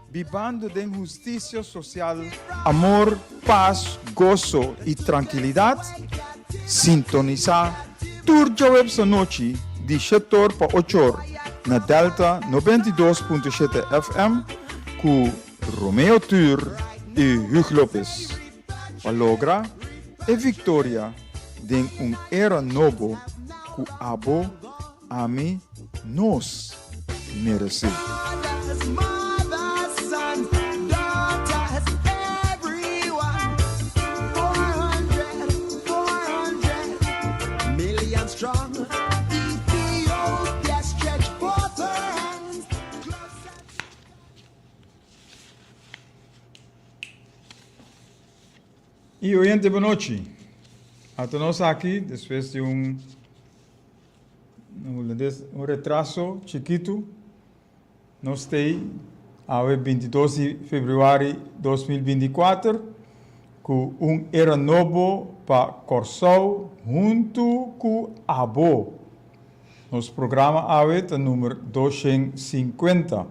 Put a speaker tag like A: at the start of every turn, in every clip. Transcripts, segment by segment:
A: vivando de justicia social, amor, paz, gozo y tranquilidad, sintoniza Turja Web Noche de 7 para 8 na Delta 92.7 FM com Romeo Tur e Hugh Lopes. Palogra e Victoria de era novo que abo ami nos merece. E oyente, boa noite. Até nós aqui, depois de um retraso chiquito, nós temos a 22 de fevereiro de 2024, com era novo para Corsol, junto com Abo. Nosso programa é o número 250.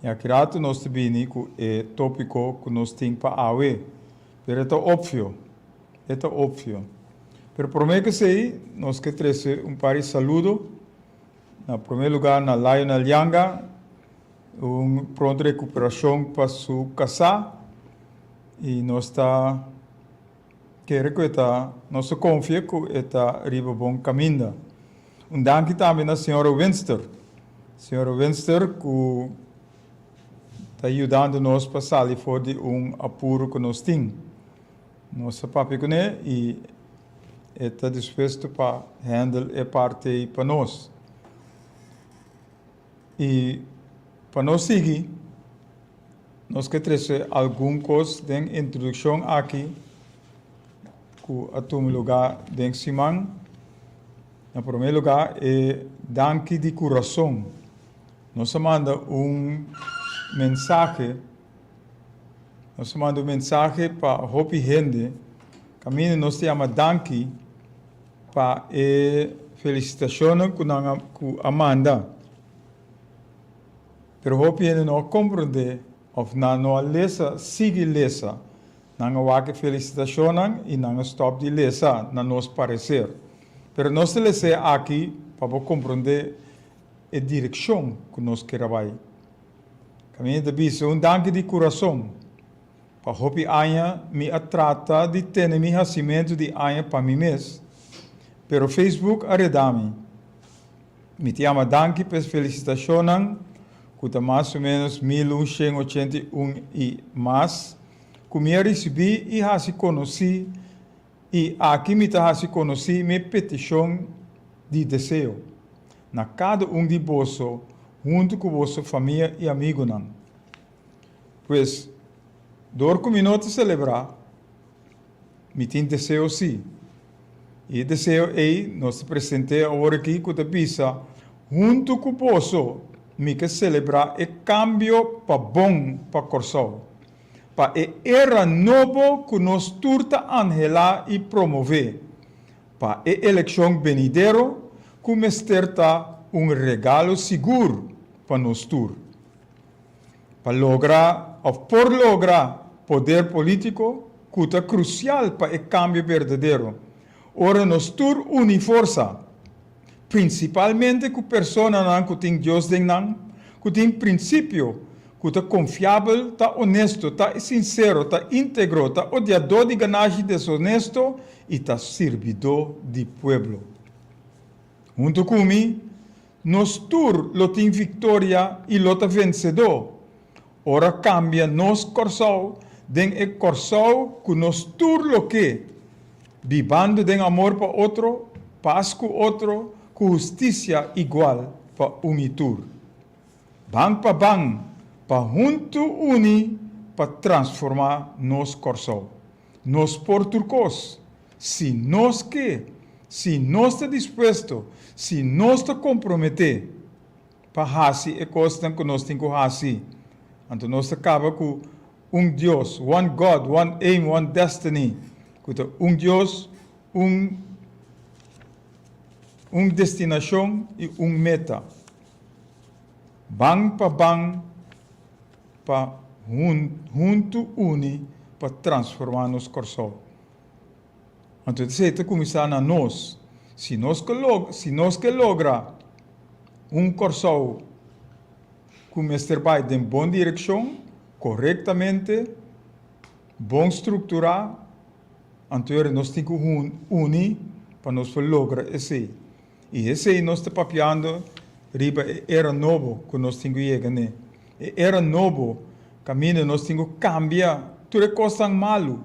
A: E aqui nós temos o tópico que nós temos para a Pero é óbvio. Pero por meio que sei, nós que trazer par de saludo. Na primeiro lugar, na Lionel Yanga, pronta recuperação para sua casa. E nós nós confia que está riba bom caminho. Danke também à senhora Winster. Senhora Winster, que está ajudando nós para sair fora de apuro que nós temos. Nossa papi com e está disposto para handle e parte para nós. E para nós seguir, nós queremos trazer algumas coisas de introdução aqui, que a tom lugar de Simão. No primeiro lugar, é danke de coração. Nós manda mensagem. Nós mandamos mensagem para a gente. Caminho nós temos danke para a felicitação com Amanda. Pero a gente não compreende ou não lesa, sigue lesa. Não há felicitação e não stop de lesa, na nosso parecer. Pero nós temos aqui para compreender a direção que nós queremos. Caminho de bicho, danke de coração. Para hopi aia me trata de ter mi nascimento de aia para mim mesmo. Pero Facebook arredami. Me chama danke per felicitação, que mais ou menos 1981 e mais, que me recebi e se conheci, e aqui me se conheci minha petição de desejo. Na cada de bolso, junto com vossa família e amigos. Pois, door que minutos celebrar, me tem desejo sim. E desejo é, nós apresentei agora aqui com a pizza, junto com o poço, me quer celebrar o cambio para bom para Corsol. Para a era novo que nós turta anhelar e promover. Para a eleição venidero, que me esterta regalo seguro para nós tur. Para lograr, ou por lograr, poder político, que é crucial para o cambio verdadeiro. Ora, nós tur une força, principalmente com pessoas que têm Deus dentro, que têm princípio, que é confiável, tá honesto, tá sincero, tá íntegro, tá odiador de ganagem desonesto e tá servidor do povo. Junto comigo, nós tur lo tem vitória e lo tá vencedor. Ora cambia nos Corsol, den e Corsol que nos tur lo que, vivando den amor para outro, paz com outro, com justiça igual para e tur. Bang para junto uni, para transformar nos Corsol. Nos porturcos, se nós está disposto, se nós está comprometido, para fazer a coisa que nós temos que fazer. Então, nós acaba com Deus, one God, one aim, one destiny. Deus, destinação e meta. Bang para bang, para junto uni para transformar nos coração. Então, se começar a nós, se nós que logra coração que vai em boa direção, corretamente, bom estruturado, então nós temos que unir para nós lograr esse. E esse nós estamos papiando, riba era novo que nós temos que chegar, né? Era novo, caminho nós temos que cambiar, tudo costa malo,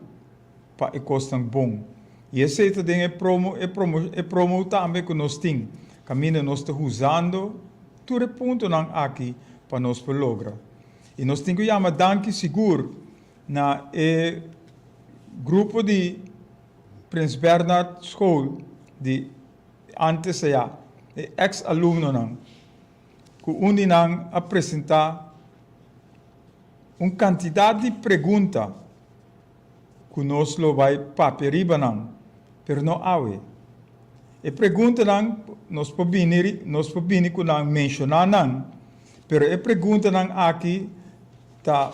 A: para costa bom. E esse também é promo também que nós temos, caminho nós estamos usando, tudo ponto aqui para nós lograr. E nós temos que chamar danke seguro na grupo de Prins Bernhard School, de antes já, ex-aluno, que onde apresentar uma quantidade de perguntas que nós lo vai paperiba pero não awe. E pergunta nós podemos com mencionar pero e pergunta aqui tá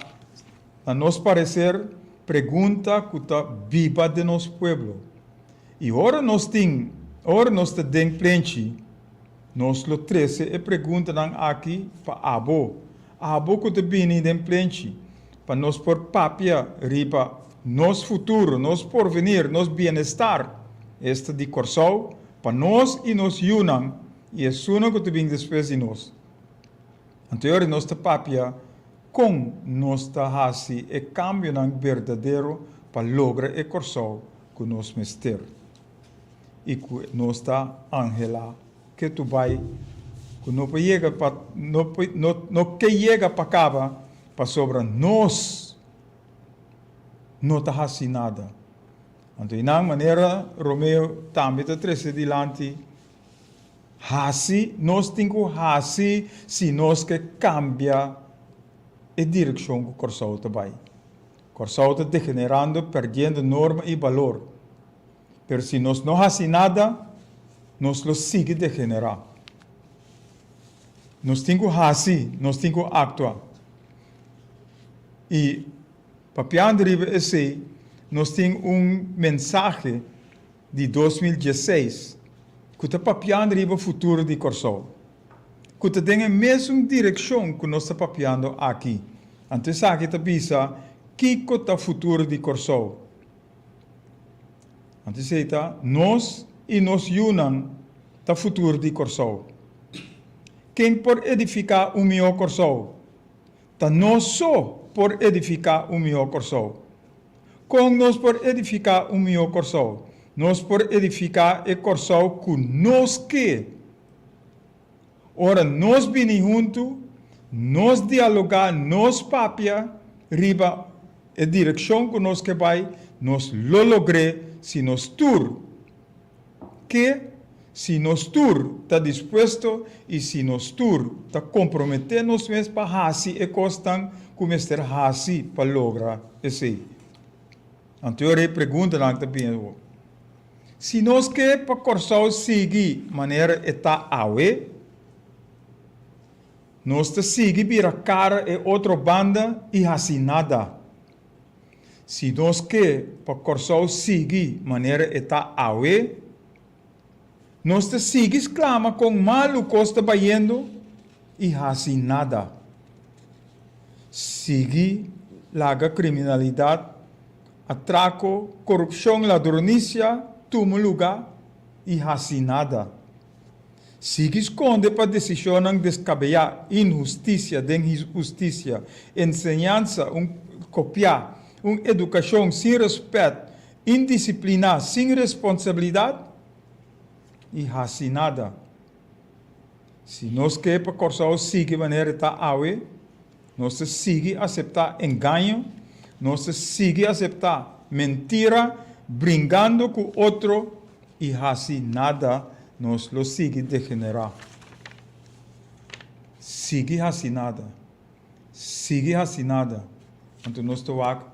A: a nós parecer pergunta que tá viva de nosso pueblo. E ora nós temos den preenche, nós lo 13 e pergunta aqui para abo que te bini den preenche, para nós por papia riba nos futuro, nos porvenir, nos bem-estar, este de coração, para nós e nos unam, e é suno que te bini depois de nós. Então, nós te papia com nossa raça e cambio verdadeiro para lograr o coração que nós mester. E que nossa angela que tu vai, que não chega para acaba para sobre nós, não está assim nada. Então, de maneira, Romeu também está trazendo adiante. Nós temos que se nós que cambia a direção que o coração vai. O coração está degenerando, perdendo norma e valor. Mas se nós não fazemos nada, nós lo sigue degenerar. Nós temos que fazer, nós temos que actuar. E, papiando esse, nós temos mensagem de 2016 que está papiando o futuro de coração. Que está tem a mesma direção que nós estamos papiando aqui. Antes aqui está pensa que é o futuro de coração. Antes está nós e nós unam o futuro de coração. Quem por edificar o meu coração? Tá nós só por edificar o meu coração. Com nós por edificar o meu coração. Nós por edificar o coração que nós quer. Ora, nós vini junto, nós dialogar, nós papia, riba, a direção que nós que vai, nós lo logre, se nós tur, que se nós tur está disposto e se nós tur está comprometer nós mesmos para fazer e costam como estar fazer para lograr esse. Então, eu pergunto também, se nós quer para coração seguir maneira está awe, nós te sigue vira cara e outra banda e assim nada. Se nós quer para coração seguir maneira está awe, nós te sigue exclama com malo costa baiendo e assim nada. Sigue laga criminalidade, atraco, corrupção, ladronícia, toma lugar e assim nada. Sigue esconde para decisão descabear, injustiça, injustiça, ensinança, copiar, educação sem respeito, indisciplina, sem responsabilidade e assim nada. Se nós queremos para coração sigue maneira está awe, nós sigue aceitar engano, nós sigue aceitar mentira, brincando com outro e assim nada. Nós lo sigue degenerar. Sigue assim nada. Sigue assim nada. Então nós temos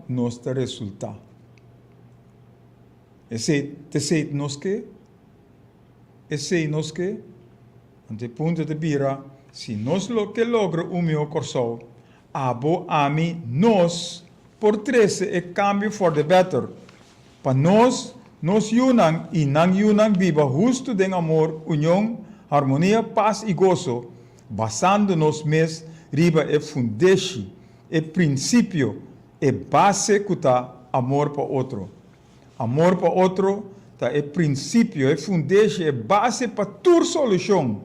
A: nosso resultado. Esse nós que? Esse nós que? Então ponto de vira, se nós lo que logra o meu coração, abo ami nos por 13 e cambio for the better. Pa nos yunang e nang yunang viva justo den amor, união, harmonia, paz e gozo, basando nos mes riba e fundeixe, e princípio, e base kuta amor para outro. Amor para outro, tá é princípio, é fundeixe, é base para toda solução.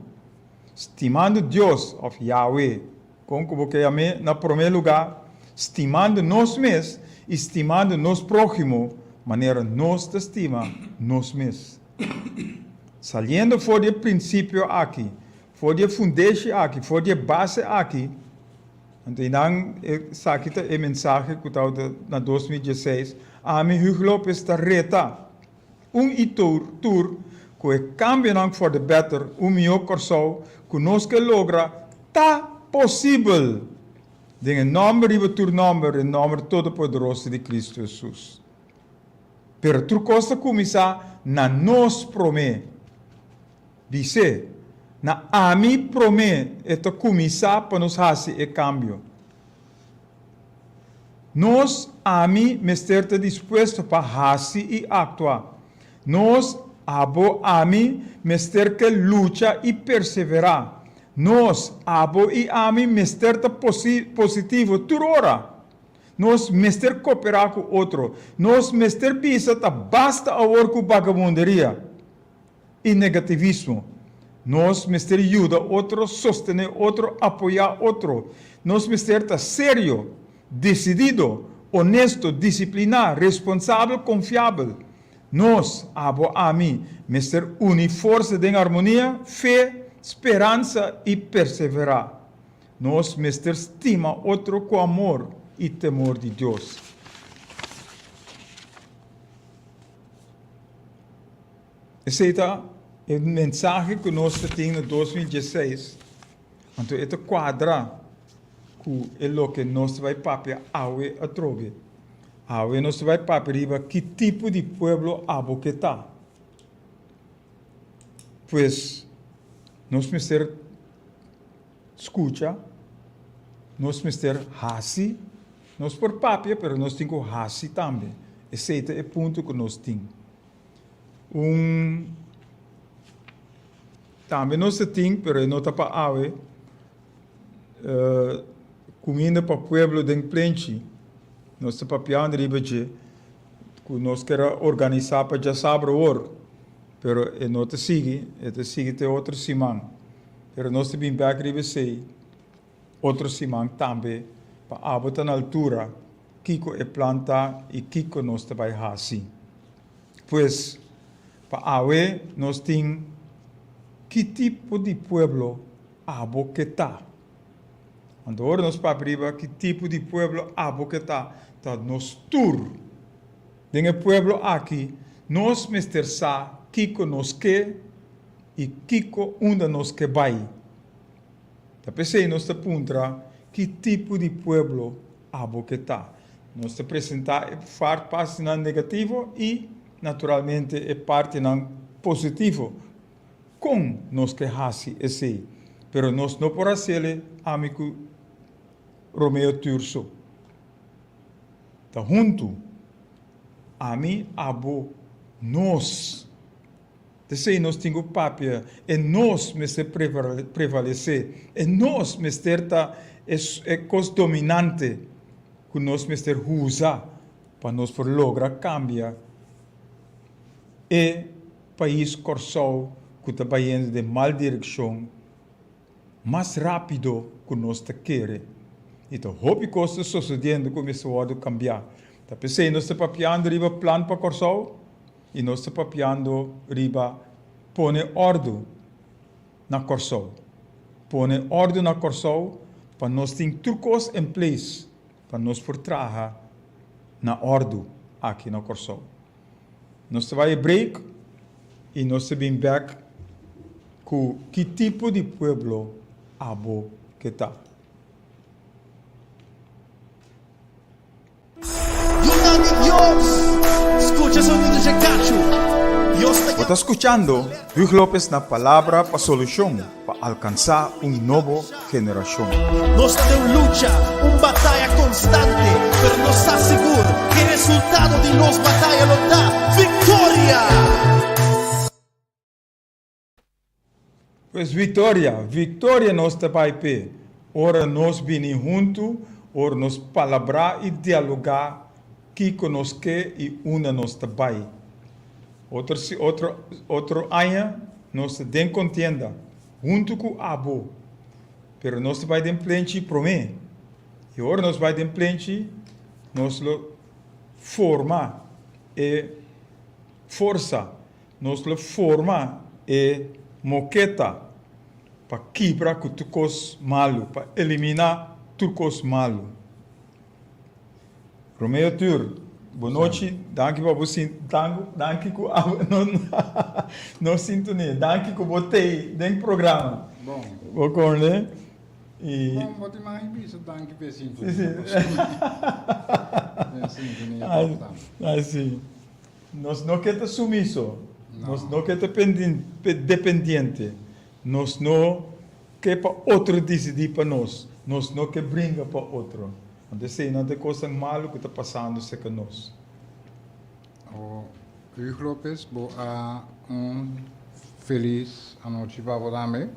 A: Estimando Deus, of Yahweh, como que amém, na primeiro lugar, estimando nós mesmos, estimando nos próximo, maneira nós te estima nós mesmos. Saliendo fora de princípio aqui, fora de fundeixe aqui, fora de base aqui, então, aqui está a mensagem que está na 2016, a mim Lopes está reta, tour, que cambia não for the better, melhor corso, que nós que logra, tá possível, em nome em nome todo-poderoso de Cristo Jesus. Pero tu costa começar na nos promete, dice, na ami promete, esto começar para nos fazer e cambio. Nós, ami, mester disposto para fazer e actuar. Nós, abo, ami, mester que luta e perseverar. Nós, abo e ami, mester positivo, turora. Nós, mester cooperar com outro. Nós, mester bisa, basta a work com vagabunderia e negativismo. Nós, mester ajuda outro, sostener outro, apoiar outro. Nós, mester sério, decidido, honesto, disciplinar, responsável, confiável. Nós, abo a mim, mester unir força de harmonia, fé, esperança e perseverar. Nós, mester estima outro com amor e temor de Deus. Esse é o mensagem que nós temos em 2016. Então, este quadra que é o que nós vai papia awe a trobe. Awe nós vai papia que tipo de pueblo abo que está. Pois, nós mister escuta, nós mister hasi, nós por papia, pero nós temos hasi também. Esse é o ponto que nós temos. Também nós temos, pero não está para awe, comida para o pueblo de Plenty. Nós estamos papiando ribeje, que nós queremos organizar para já saber o ouro, pero não te sigue te outro semana. Pero nós temos back ribeje, outro semana também, para abotar na altura, kiko é planta e kiko nós te vai fazer. Pois, para awe, nós temos que tipo de pueblo abo que está. Agora nós para que tipo de pueblo abo que está nos tour. Dengue pueblo aqui, nós mester sa kiko nos que e kiko onde nos que vai. Tá pensei nós te puntra que tipo de pueblo abo que está. Nós te apresentar parte na negativo e naturalmente é parte na positivo. Com nós que hasi esse, pero nós não por fazer amigo Romeo Turso. Tá junto, a mim abo nós. Desse nós temos papia, e nós me se prevalecer, e nós me ter é coisa dominante que nós me ter usa para nós por lograr cambiar e país corsou que está indo de mal direção mais rápido que nós te queremos. Então, houve coisas sucedendo que começou a cambiar. Tá pensei, nós estamos papiando riba plano para corsou e nós estamos papiando riba pone ordem na corsou. Pone ordem na corsou para nós ter trucos em place para nós por trabalhar na ordem aqui na corsou. Nós vai break e nós vem back com que tipo de pueblo abo que está.
B: Dios, escucha sonido de gacho. Dios te
A: está escuchando Luis López na Palabra para Solución, para alcanzar nuevo generación.
B: Nos de lucha, batalha constante, pero nos asegura que el resultado de nos batalla lo da victoria.
A: Pues victoria nos te paipe. Ora nos vini junto, ora nos palabrar e dialogar, que conosque e una nos te bai. Outro año nos den contienda, junto com abo. Pero nos vai den plenty pro me. E ora nos vai den plenty, nos lo forma e força. Nos lo forma e moqueta. Para quebrar com tucos malo, para eliminar tucos malo. Romeo Tur, boa noite, danke para você, danke que não sintonia, danke que botei dentro do programa.
C: Bom.
A: Concorda? E
C: Bom, vou te mais isso, danke para sintonia. Sintonia
A: assim, nós não queremos sumiço, nós não queremos dependente, nós não queremos para outro decidir para nós não queremos brincar para outro. Não sei, não tem coisa mal que está passando com nós.
C: Luis López, boa feliz noite para você também.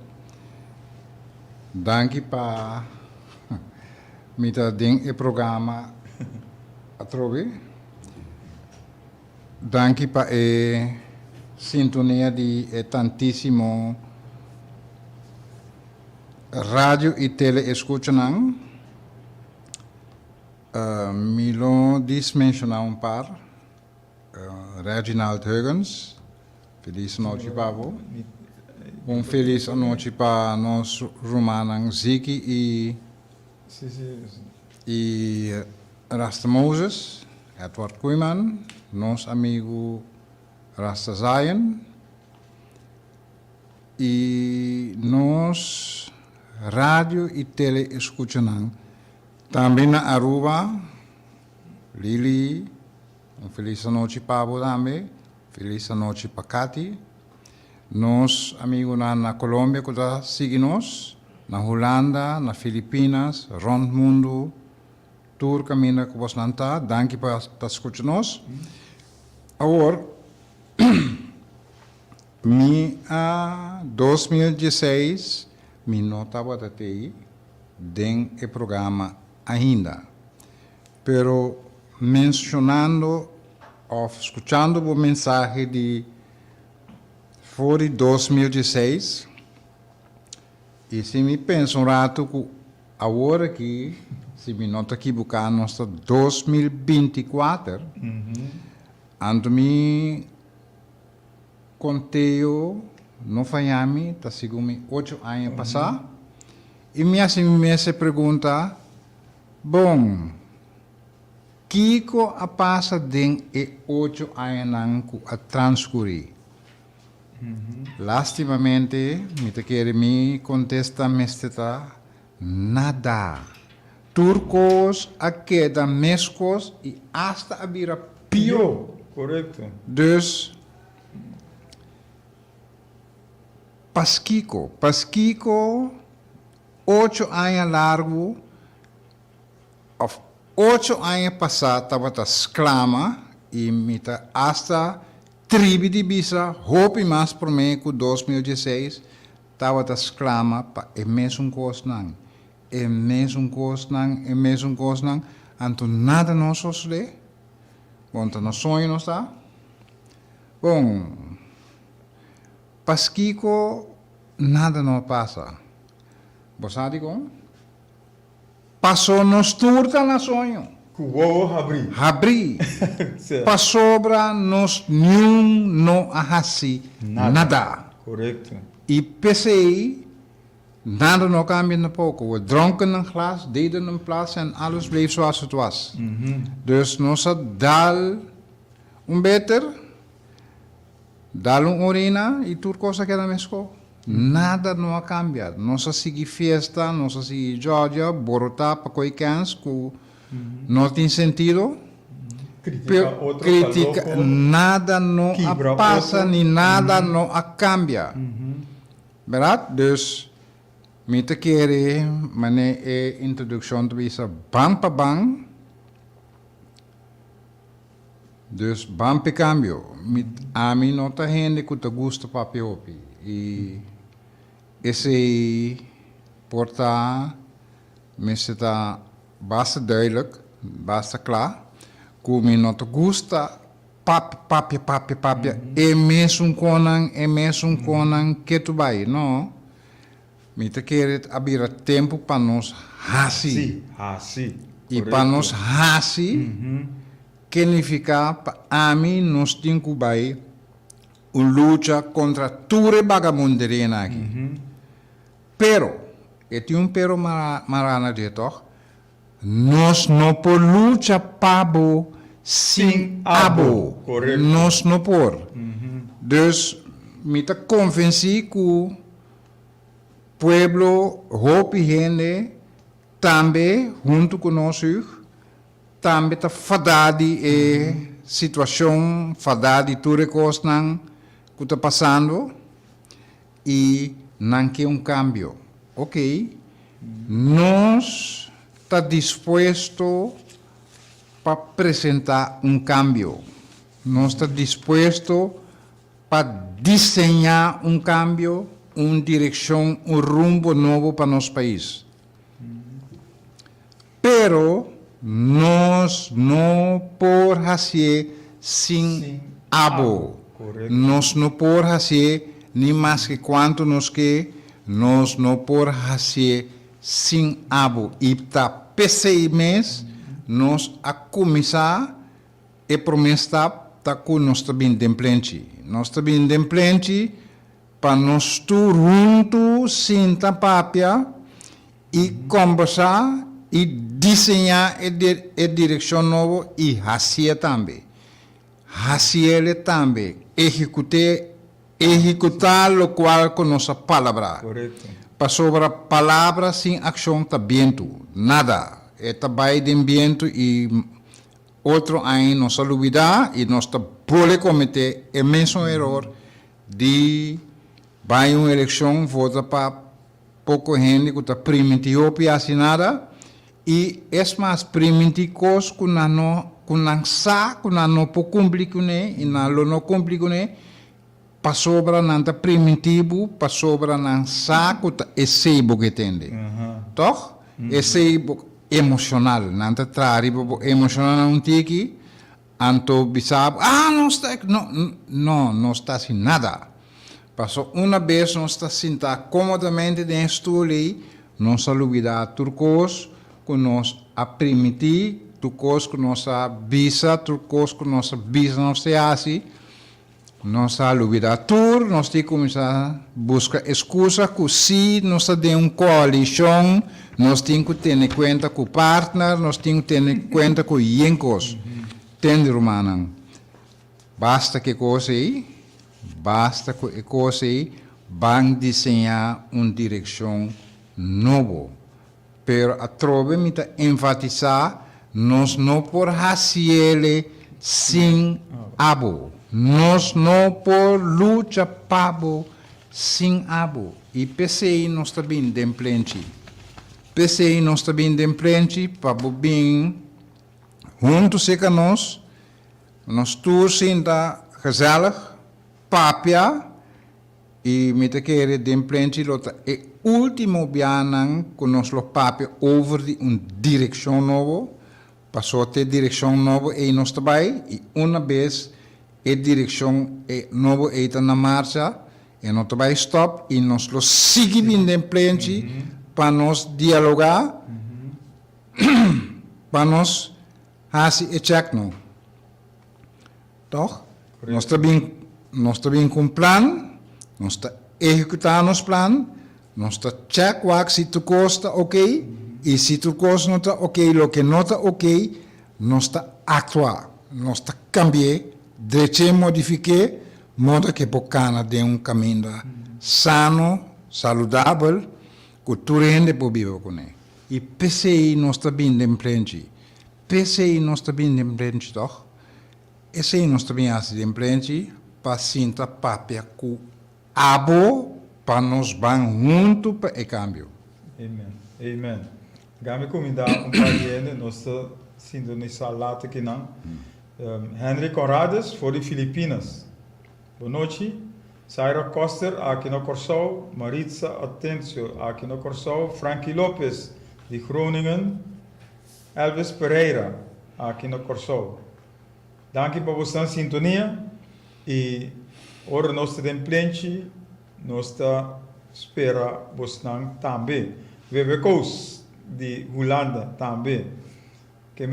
C: Danke para me dar o programa a trover. Danke para a sintonia de tantíssimo rádio e tele escutam. Milo mencionar par. Reginald Huygens, feliz noite para você. Feliz noite para nós romanos Ziki e Rasta Moses, Edward Koeman, nosso amigo Rasta Zion e nós rádio e tele escutam também na Aruba, Lili, feliz noite para você também, feliz noite para Kati, nós amigos na Colômbia que está seguindo-nos, na Holanda, na Filipinas, rond mundo, tour caminho que você não está, danke por estar escutando-nos. Agora, em 2016, me não estava até dentro do programa ainda, pero mencionando ou escutando a mensagem de fora 2016 e se me penso rato que agora que se me nota equivocar nós 2024 ando me contei no Miami tá segundo 8 anos passar e me se pergunta bom Kiko a passa den e 8 anos a transcorrer. Lastimamente, me contesta nada. Turcos, a queda mescos e hasta a vira pior.
A: Correto.
C: Dus, Pasquico, 8 anos largo, 8 anos passado, estava esclama e me hasta tribo de bisa, hope mais por mim que 2016, estava esclama para o mesmo coisa não. O mesmo coisa não, então nada não sucede. Bom, então não sonho não está. Bom, Pasquico, nada não passa. Você sabe como? Passou nos turta na sonho.
A: Cubo abri.
C: Passobra nos nenhum não ahasi nada.
A: Correto.
C: E pensei, nada não cambia um pouco. We dronken een glas, deden een plaats en alles bleef zoals het was. Dus nós dal beter, dal urina e tudo coisa que era mesmo. Nada não cambia. Nós segui festa, nós segui Georgia, Borotá, para coisas que não tem sentido. critica, nada não
A: Quebra
C: passa,
A: outro.
C: nem nada não cambia. Verdade? Dus, me querer, mané a introdução de visa bang pa bang. Dus, bang pe cambio. A mim não tá gente que te gusta papiopi. E esse porta, me está basta duidelijk, basta klaar. Como não te gusta, papi, é mesmo conang que tu vai, não? Me te querer abrir tempo para nós hasi.
A: Hasi.
C: E para nós hasi, significa para mim nós temos que vai luta contra toda vagabunderia aqui. Pero, tem pero marana de toch? Nós não por luta pabo sem abo.
A: Correto.
C: Nós não por. Dus, me te convenci que o pueblo, hope gente, também, junto conosco, também está fadade e situação, fadade tudo coisa que está passando e não quer cambio. Ok? Nós está disposto para apresentar cambio. Nós está disposto para desenhar cambio, uma direção, rumbo novo para nosso país. Pero nós não por fazer sem abo.
A: Correto.
C: Nós não por fazer nem mais que quanto nós quer. Nós não por fazer sem abo. E para PC mês, nós a começar e promessa tá com nós também templente. Nós também templente para nós tu junto sinta papia e conversar e desenhar a direção nova e fazer também. Fazer também. Executar o qual com nossa palavra.
A: Correto.
C: Para sobre a palavra sem ação está viento. Nada. É trabalho de viento e outro aí nossa olvidar e nós pode cometer o mesmo erro de vai uma eleição, vota para pouco gente que está primitivo para assinada e é mais primitivo que não sa, que não pode cumprir com ele e não cumprir com ele para sobre não está primitivo, para sobre não sa, que é seibo que tem. Toch? É seibo emocional, não está trárico emocional não tem que anto bisab, não está assim nada. Passou uma vez, nós está sentado comodamente dentro do lei, nós olvidar turcos, que nós aprimitir, turcos que nossa visa, turcos que nossa visa não se assim, nós olvidar tudo, nós temos que começar a buscar excusa que se nós temos uma coalição, nós temos que ter em conta com o partner, nós temos que ter em conta com os iencos. Entende, Romana? Basta que coisa aí. Basta que coisa aí vão desenhar uma direção nova. Pero a trove me está enfatizar, nós não por fazer sem abo. Nós não por luta pabo sem abo. E PCI nós está bem templente. PCI nós está bem templente para bem junto com nós todos ainda gezellig, papia, e me te querer templente lota e último bianang com nós lo papia over de uma direção nova, passou a ter direção nova e nós também, e uma vez a direção nova está na marcha, e nós também stop, e nós lo seguimos templente para nós dialogar, para nós fazer e check não. Toch? Nós também com plano, nós está executando nosso plano, nós está check se tu custa ok, e se tu custa não está ok, o que não está ok, nós está actuar, nós está cambiar, direito modificar, modo que bocana de caminho sano, saudável, que tu rende para viver com ele. E PCI nós está bem templente. PCI nós está bem templente, toch? esse é nós também assim plente para sinta papia com abo para nós vamos junto para o câmbio.
A: Amen. Amen. Gami convidar pariente, nós sintonizar lata aqui não. Henry Corrades, for de Filipinas. Boa noite. Saira Coster, aqui no Corsau. Maritza Atencio, aqui no Corsau. Frankie Lopes, de Groningen. Elvis Pereira, aqui no Corsau. Danke por vossa sintonia. E ora nós temos plente, nós espera vocês também. Webekos, de Holanda, também. Que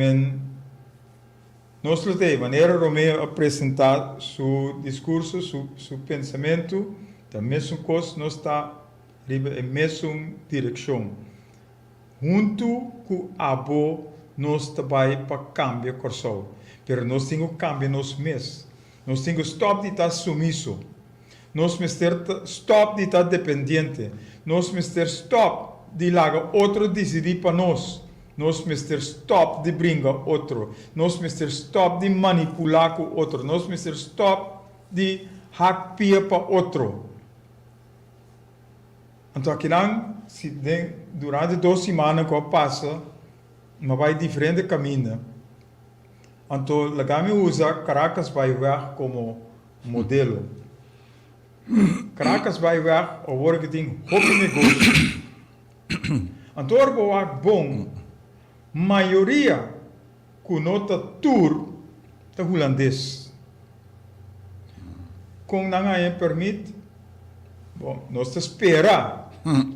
A: nós temos maneira Romeo apresentar seu discurso, seu pensamento, da mesma coisa nós está na mesma direção. Junto com a abo, nós trabalhamos para cambiar o corso. Mas nós temos que cambiar nós mesmos. Nós temos que stop de estar sumiso. Nós temos que stop de estar dependente. Nós temos que stop de lagar outro decidir para nós. Nós temos que stop de brincar outro. Nós temos que stop de manipular com outro. Nós temos que stop de hackpia para outro. Então, aqui durante 2 semanas que passa, mas vai diferente caminho. Então, Lagami usa Caracas vai ver como modelo. Caracas vai ver o work que tem hobby negócio. Então, o bom, maioria que nota tour é holandês. Com não é permite, bom, nós espera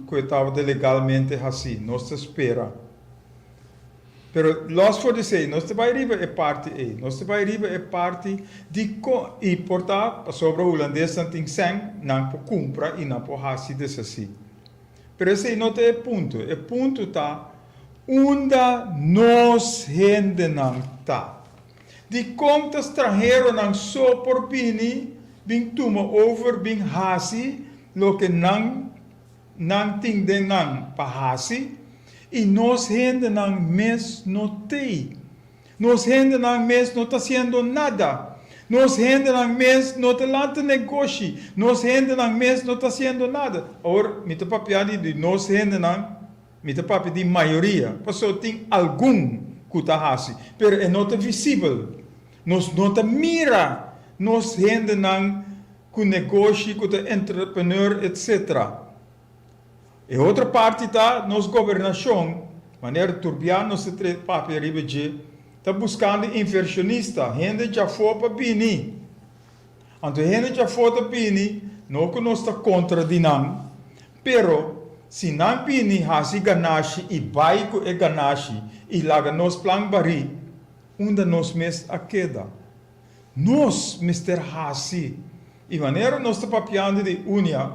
A: que estava legalmente assim, nós espera. Pero nós for dizer, nós vai riba é parte e, nós vai riba é parte de e portar sobre o holandês não tem sangue, não por compra e não por assim desse assim. Pero esse não é ponto tá onde nós gente não tá. De conta estrangeiro não só por bini, bem toma over, bem hasi, lo que não tem de não para hasi. E nós gente não mês não tem. Nós gente não mês não está fazendo nada. Nós gente não mês não está lá negócio. Nós gente não mês não está fazendo nada. Ora, me te papiado de nós gente não, me te papi de maioria. Porque tem algum que está assim. Pero é não visível. Nós não mira. Nós gente não com negócio, com entrepreneur, etc. E outra parte está nossa governação, maneira turbiana, nosso papel ribeje, está buscando inversionista, gente já foi para Bini. Então, gente já foi para Bini, não que nós está contra de não, pero se não Bini hasi ganache e baiko e ganache e laga nos plan bari, onde nós mes a queda. Nós, Mr. Hasi, e maneira nós está papiando de UNIA,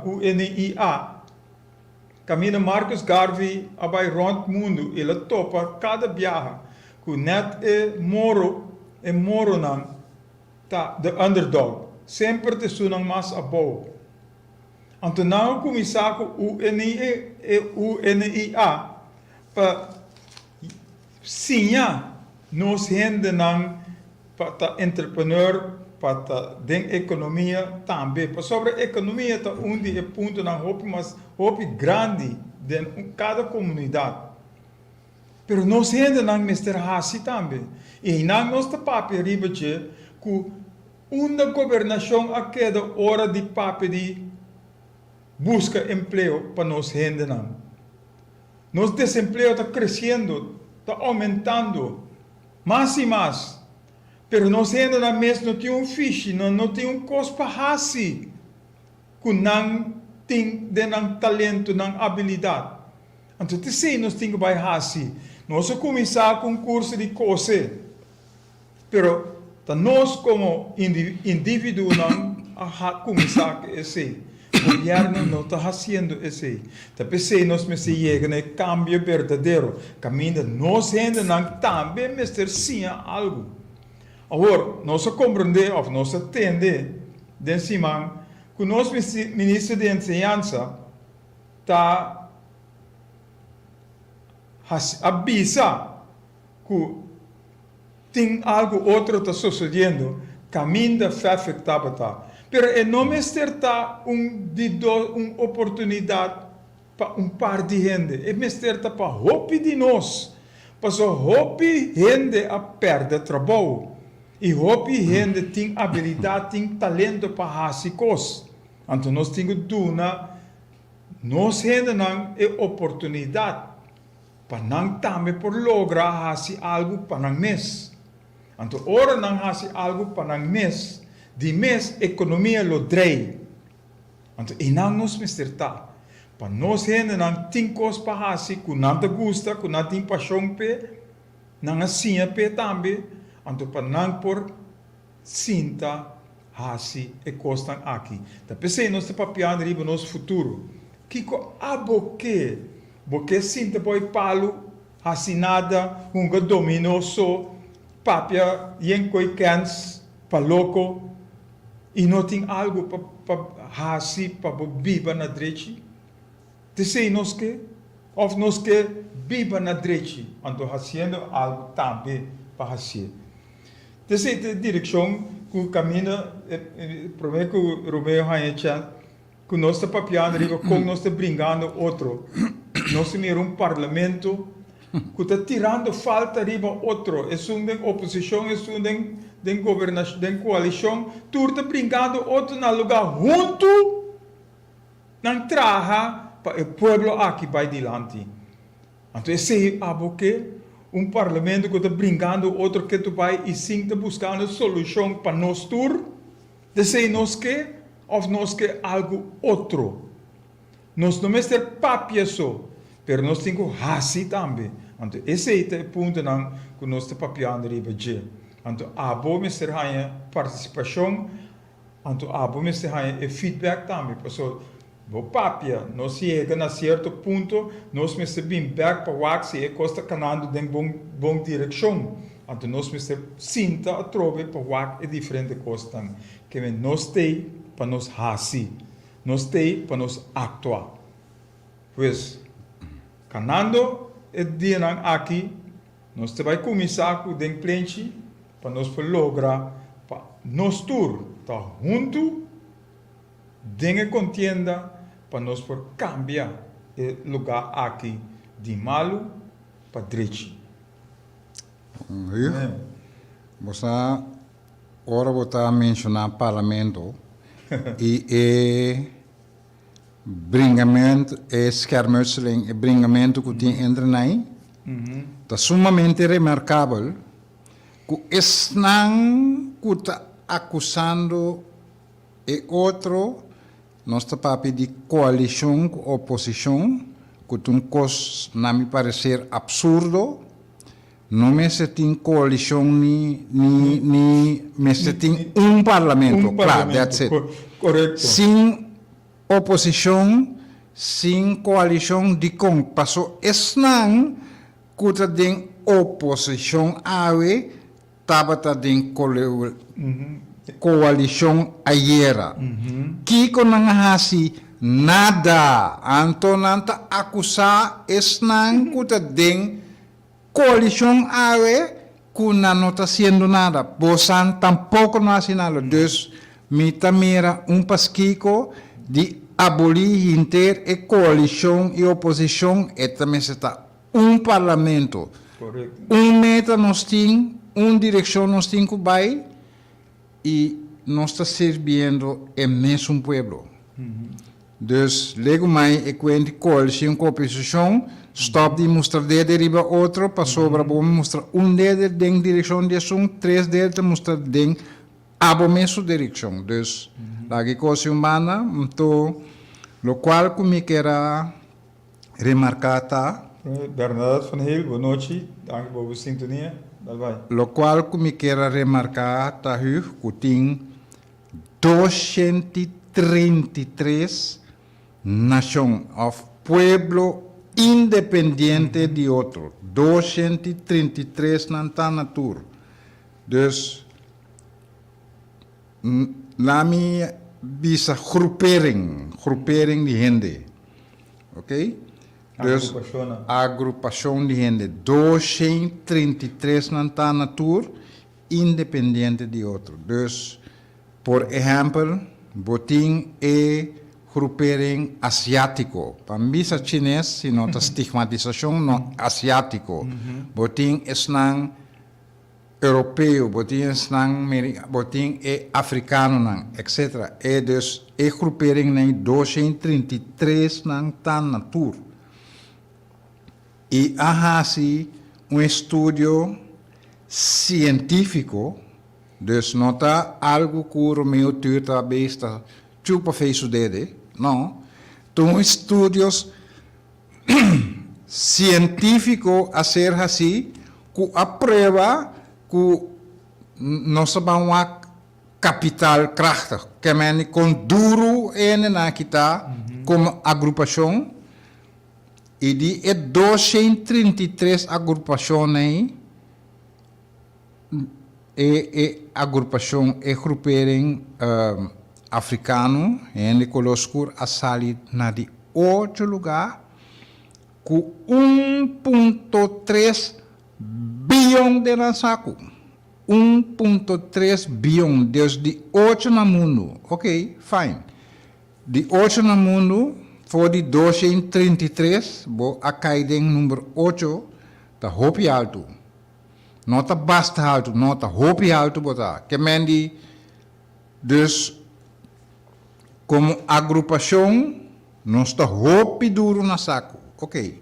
A: Camina Marcus Garvey abai rond mundo, ele topa cada viagem, que net moro nan, tá, the underdog, sempre te sunang mas abou. Então não começar com o UNIA, para sinha, nós gente não, para entrepreneur, para den economia também. Para sobre a economia está onde é ponto na roupa, mas roupa grande de cada comunidade. Pero nós ainda não Mr. Hasi também. E não nós está papel riba que uma governação a cada hora de papel de busca emprego para nós ainda não. Nosso desemprego está crescendo, está aumentando, mais e mais. Pero nós ainda na mesa não tem fiche, não tem coisa hasi, que não tem talento, não habilidade. Então, nós temos que hasi. Nós começar com curso de coisa, pero nós como indivíduo não começar com esse. O governo não está fazendo isso. Então, nós precisamos chegar a cambio verdadeiro. Caminho, nós ainda não também precisamos sim algo. Agora, nós compreendemos, nós entendemos, de cima, que o nosso ministro de Enseñanza está avisa que tem algo outro está sucedendo, caminho da fé tabata. Pero não me certa uma oportunidade para par de gente. É me certa para hope de nós. Para só hope gente a perder trabalho. E hope gente tem habilidade, tem talento para fazer coisas. Então nós temos duna, nós gente não é oportunidade para não também por lograr fazer algo para não mês. Então ora não fazer algo para não mês. De mês economia lo drei. Então e não nos misterta. Para nós gente não tem coisas para fazer, que não te gusta, que não tem paixão pe, não assim pe também. Então para não por sinta fazer e coisas aqui. Então pensei nós te papiando riba nosso futuro. Kiko porque sinta boi palo fazer nada, dominoso, papia yenkoi cans, para louco. E não tem algo para fazer, para viver na direita. Dizem nós que, ou nós que viver na direita, então fazendo algo também para fazer. Dizem a direção que o caminho, prometo que o Romeu Hanha, que nós estamos papiando, como nós estamos brincando outro. Nós temos parlamento que está tirando falta riba outro. É uma oposição, é uma governação, de coalição, tudo está brincando outro no lugar junto, não traga para o povo aqui vai adiante. Então, esse é algo que parlamento que está brincando outro que tu vai e sim está buscando solução para nós tur, de nós que, ou nós que algo outro. Nós não é ter papia só, mas nós temos que fazer também. Então, esse é o ponto que nós estamos papiando riba de. Então, abo me ser a participação, então abo me ser a feedback também, porque o papia, nós chegamos a certo ponto, nós me ser bem back para o axi e costa canando em bom direção. Então, nós me ser sinta a trove para o axi é diferente costa, que nós temos para nós fazer, nós temos para nós actuar. Pois, canando é dia aqui, nós vai começar com o plente para nós lograr, para nós tur, tá junto, dengue contienda, para nós cambiar o lugar aqui de malo para direito.
C: Você ora botar mencionar parlamento e bringamento, schermutseling, bringamento que tem entre nós, está sumamente remarcável. Que estão acusando e outro, nós estamos de coalição com oposição, que um coisa, na me parecer, absurdo. Não me se tem coalição nem me se tem parlamento. Claro, that's it.
A: Correto.
C: Sem oposição, sem coalição de com passou estão que tem oposição awe estava de coalição ayer. Kiko nang hasi nada. Anto nanta acusar estão que tem coalição awe que não está haciendo nada. Bosan tampoco no hace nada. Dus, mita mira pasquico de abolir inter e coalição e oposição. E também está parlamento.
A: Correto.
C: Meta nós tem, direção nós tem que vai e nós está servindo o mesmo pueblo. Dus, lego mais e quente coalição com oposição, stop de mostrar dedo riba outro, para sobra bom mostrar dedo em direção de som, 3 dedos mostrar den abo mesmo direção. Dus, lagi coisa humana, então, lo qual como quero remarcar tá.
A: Bernadette van Heel, boa noite. Dank voor uw sintonia. Dalbij.
C: Lo qual como quero remarcar tá que tem 233 nação of pueblo independiente de outro. 233 não está na tour. Dus, na minha bisa groepering de gente. Ok? Dus, agrupação de gente. 233 não está na tour independente de outro. Dus, por exemplo, botin e groepering asiático. Pambisa chinês, sino ta stigmatização no asiático. Botin esnang europeu, botin esnang botin e africano nang, etc. E dus e groepering nang 233 nang tan natur. E ahasi estudo científico, dus nota algo que o meu tio está besta chupa fez o dede, não. Então estudos científico a ser assim, que a prova que nós sabemos a capital krachtig, que men com duro na kita como agrupação e de 233 agrupações agrupação e groepering africano en coloscur a salir na de 8 lugar com 1.3 bilhão de nasaku. 1.3 bilhão desde 8 no mundo. Ok, fine. De 8 no mundo, for de 233, a caída número 8, tá hopi alto. Nota basta alto, nota hopi alto botar. Que mendi, dus, como agrupação, nós está hopi duro na saco. Ok.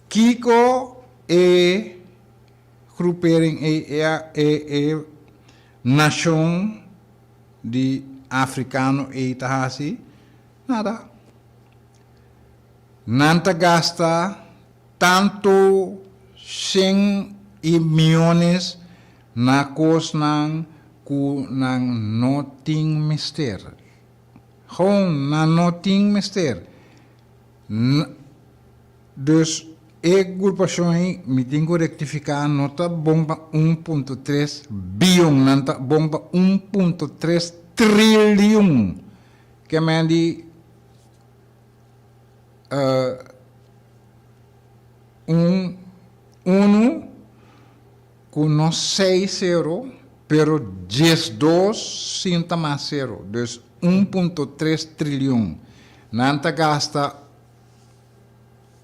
C: Kiko é groepering é nação de africano e tahasi, nada. Nanta gasta tanto 100 milhões na coisa nang nothing mister. Gewoon na nothing mister. Dus agrupação me tem que rectificar nota bomba 1.3 bilhão, nanta bomba 1.3 trilhão. Que mandi uno com não 6 euros, pero 12 sinta mais zero. Dus 1.3 trilhão. Nanta gasta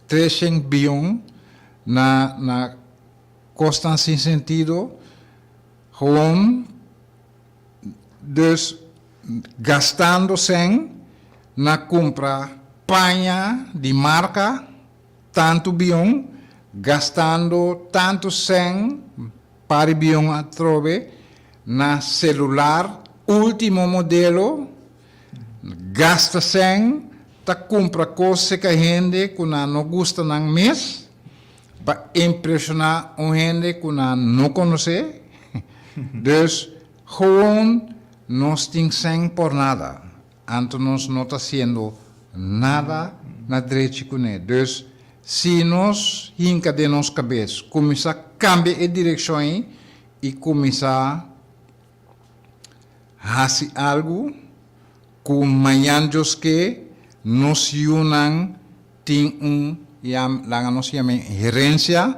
C: 300 bilhões na costa sem sentido. Gewoon, dus gastando 100 na compra panha de marca, tanto bilhão, gastando tanto 100 para bilhão a trove na celular, último modelo, gasta 100, ta compra coisa que a gente que não gosta ng mês, para impressionar a gente que não conhece. Dus, gewoon, nós temos 100 por nada. Então, nós não está fazendo nada na direita com ele. Dus, se nós, hinca de nossa cabeça, começar a cambiar de direção e começar a fazer algo com manhãs que nos unam, tem nós chamamos herência,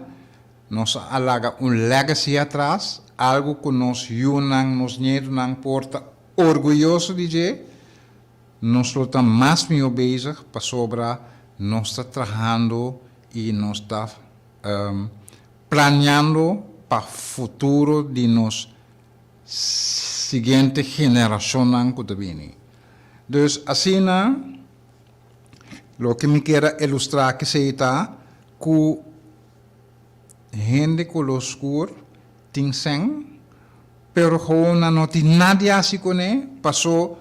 C: nós alaga legacy atrás, algo que nos unam, nos não porta orgulhoso de dizer, nós estamos mais meio bezig para sobrar, nós estamos trabalhando e nós estamos planeando para o futuro de nossa seguinte geração que vem. Dus assim, o que me quero ilustrar que se está que gente coloscur tem 100, pero não tem nada assim com ele, passou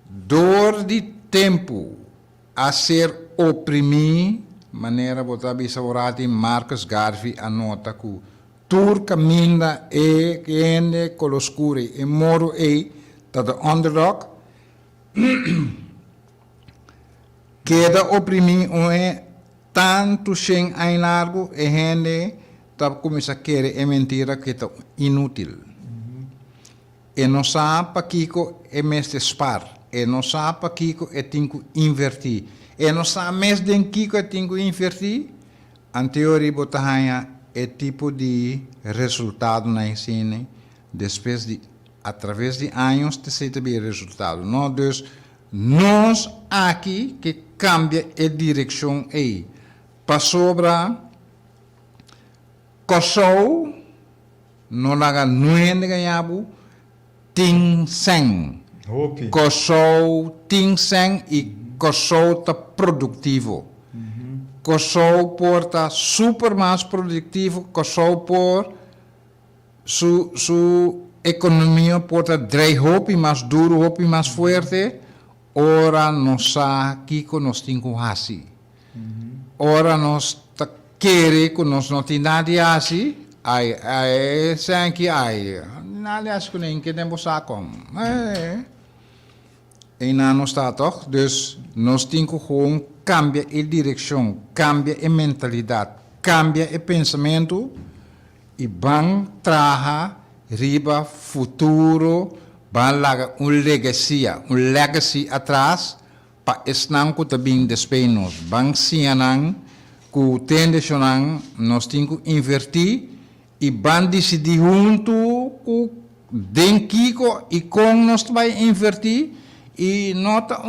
C: dor de tempo a ser oprimido, maneira botar bisaurati Marcus Garvey anota que tur caminha e gente coloscur e moro e da underdog queda oprimido tanto sem em largo e gente tá começa a querer é mentira que tá inútil. E não sabe para Kiko é mestre spar. E não sabe para Kiko é tem que invertir. E não sabe mesmo de Kiko é tem que invertir. A teoria botahanha é tipo de resultado na ensino depois de, através de anos, te se tem resultado. Não? Dus, nós aqui que cambia a direção aí. Para sobra, Kosovo, não laga nuende ganhabo, ting sen.
A: Hopi.
C: Kosovo ting sen e Kosovo tá produtivo. Kosovo porta super mais produtivo, Kosovo por su economia porta drei hopi mais duro, hopi mais forte. Ora nós aqui nós temos assim. Ora nós tá querer que nós não tem nada assim. Ai, sem que ai, nada assim que nem que nem você como. E não está toch? Dus nós temos que gewoon cambia a direção, cambia a mentalidade, cambia o pensamento e vão trazer riba futuro, vão lagar legacy atrás para esnang ko tabing despenos, vão sianang ku tendesionang nós temos que invertir e vão decidir junto com Denkiko e com nós vai invertir e nota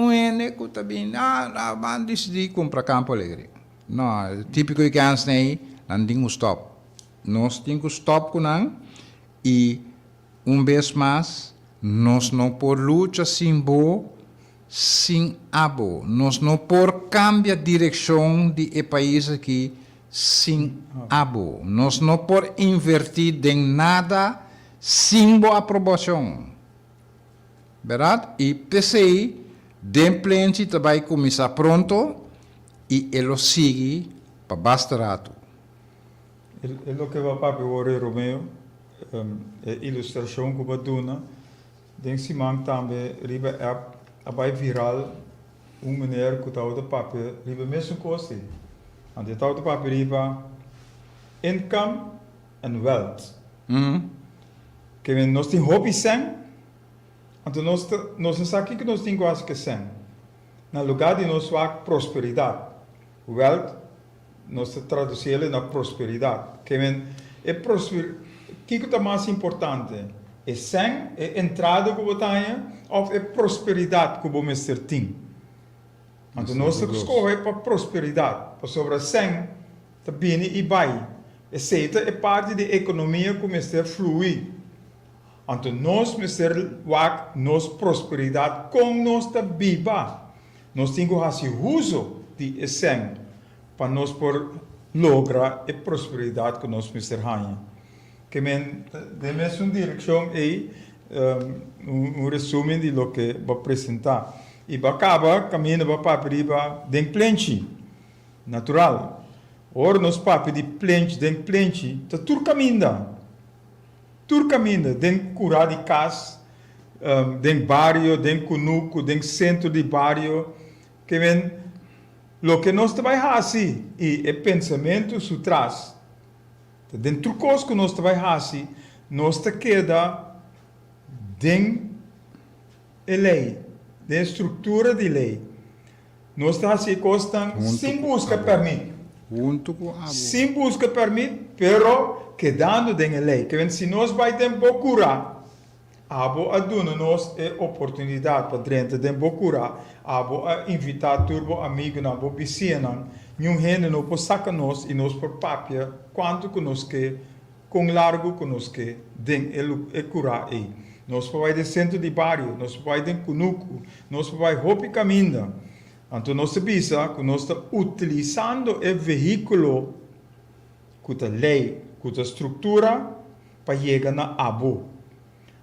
C: que também van decidir comprar Campo Alegre. Não, típico que antes nem não stop. Nós temos que stop com não e vez mais nós não por luta sem bo sem abo. Nós não por cambiar direção de país aqui sem abo. Nós não por invertir em nada sem boa aprovação. Verdade? E PCI, den plente também começar pronto e ele segue para bastarato.
A: É o que vai para o Romeo, a ilustração que vai dar, tem se man também riba é viral maneira que está o papel riba mesmo coisa. Ande está o papel riba income and wealth. Que nós tem hobby sem. Então, nós aqui que nós temos quase que ser. No lugar de nós ter prosperidade. Wealth, nós traduzimos na prosperidade. Que é que é mais importante? É sem, é entrada que você tem, ou é prosperidade que você tem? Então, nós escolhemos para prosperidade. Para sobre sem, também e vai. É parte da economia que começa a fluir. Então, nós meter nossa prosperidade com nossa viva. Nós temos que fazer uso de essência para nós por lograr a prosperidade que nós meter. Que de mesma direção é resumo de lo que vou apresentar. E vai acabar caminho para abrir de plente natural. Ora, nós papi de plente, está tudo caminho. Tudo caminho, den curar de casa, den barrio, den cunuco, den centro de barrio, que vem, lo que nós vai fazer e o pensamento se traz. Dentro das coisas que nós vai fazer, nós queda den lei, den estrutura de lei. Nós fazemos coisas sem busca permito. Sem busca permito, pero quedando dentro da lei. Que se nós vai tempo curar, abo a dona-nos a oportunidade para dentro de curar, abo a invitar turbo amigo na bo piscina, nenhum rende não por saca nós e nós por papia quanto que nós que com largo que nós que dentro e curar aí. Nós vai de centro de bairro, nós vai de cunuco, nós vai roupa e caminha. Então nós sabemos que nós estamos utilizando o veículo que a lei, que a estrutura para chegar na abo.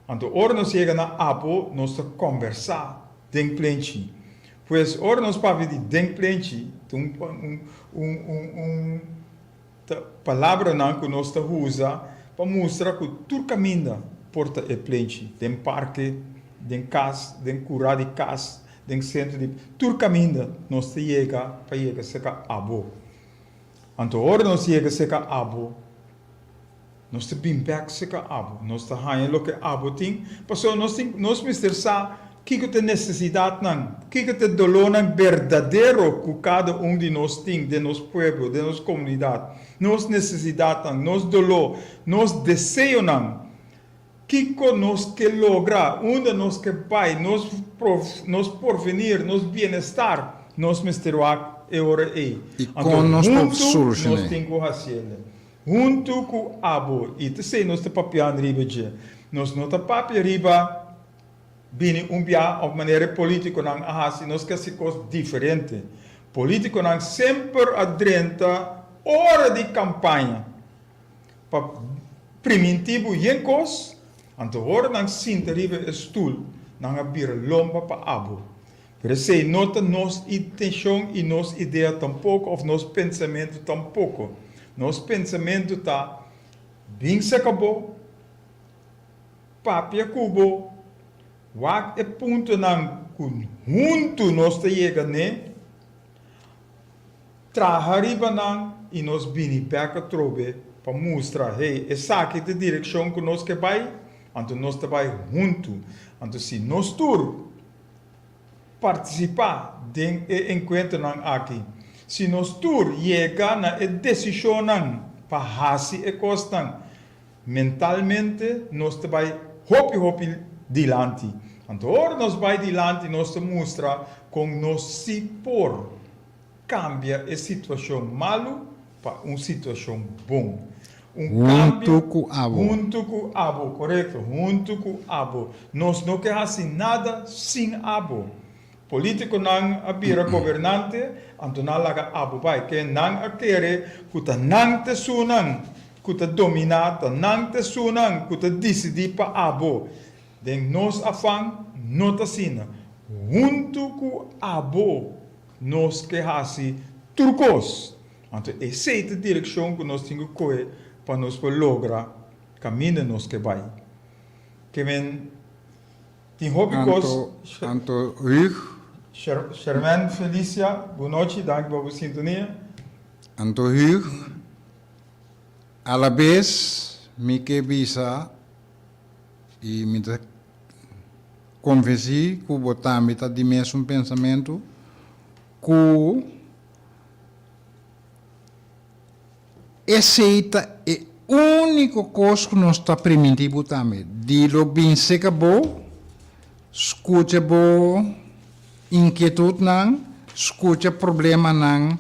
A: Então, ora nós chegamos na abo, nós estamos conversar dentro plente. Pois, ora nós para de dentro plente, palavra não que nós usamos para mostrar que tudo caminha porta e plente, dentro parque, dentro casa, dentro curar de casa, dentro centro de tudo caminha, nós chega para chegar a ser abo. Então, ora nós chegamos a ser abo. Nós temos bem back se ka abo, nós temos hanha lo que abo tem, porque nós mister sa que tem necessidade não, que tem dolor não verdadeiro que cada de nós tem, de nosso povo, de nossa comunidade, nós necessidade não, nós dolor, nós desejo não, Kiko nos que logra, onde nos que vai, nos porvenir, nos bem-estar, nos misterwak e ora e.
C: E com nos solucionar.
A: Nós temos que fazer. Junto com o abo, e te sei, nós te papiando riba de. Nós não te papi riba, bem bia de maneira política, não assim, nós que se coisa diferente. Político não sempre adrenta hora de campanha. Para primitivo yenkos, anto hora não sinta riba estul, não abrir lomba para abo. Pero sei, nota nos intenção e nos ideia tampouco, ou nos pensamento tampouco. Nos pensamento está bem se acabou, papia cubo, wak é ponto não, junto nós te chega, né? Traga riba não, e nós bini perca trobe, para mostrar, hey, essa aqui é a direção que nós que vai, então nós te vai junto, então se nós tur participar de encontro aqui, se nós tur chega na decisão para fazer e costa, mentalmente nós te vai hopi dilante. Então, ora nós vai dilante, nós te mostra como nós se por cambia a situação malo para uma situação bom.
C: Junto com abo.
A: Junto com abo, correto? Junto com abo. Nós não queremos nada sem abo. Político não abira governante, então não laga abo vai. Que não quer que não te sunan, que te dominata, não te sunan, que te decidir para abo. Den nós afang, não te sina. Junto com abo, nós queremos turcos. Então, essa é a direção que nós temos que correr para nós lograr caminho nós que vai. Que men tem hobbycos.
C: Anto Hugo,
A: Sherman Felicia, boa noite, dank pela sintonia.
C: Anto Hugo, a la vez me que visa e me convenci que botar me tá de mesmo pensamento que aceita é o único coisa que nós está primitivo também. Dilo bem seca bom, escuta bom, inquietude não, escuta problema não,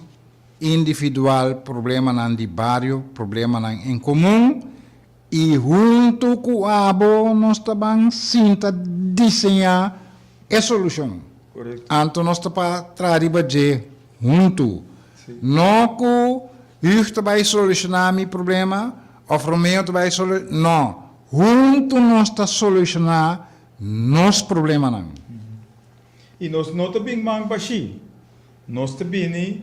C: individual, problema não de bairro, problema não em comum, e junto com o abo nós também sinta desenhar a solução.
A: Correto.
C: Então nós para trazer junto, não que Hugo vai solucionar meu problema, ou Romeu vai solucionar. Não. Junto nós está solucionar nosso problema. Não.
A: E nós não estamos mang baixi. Nós estamos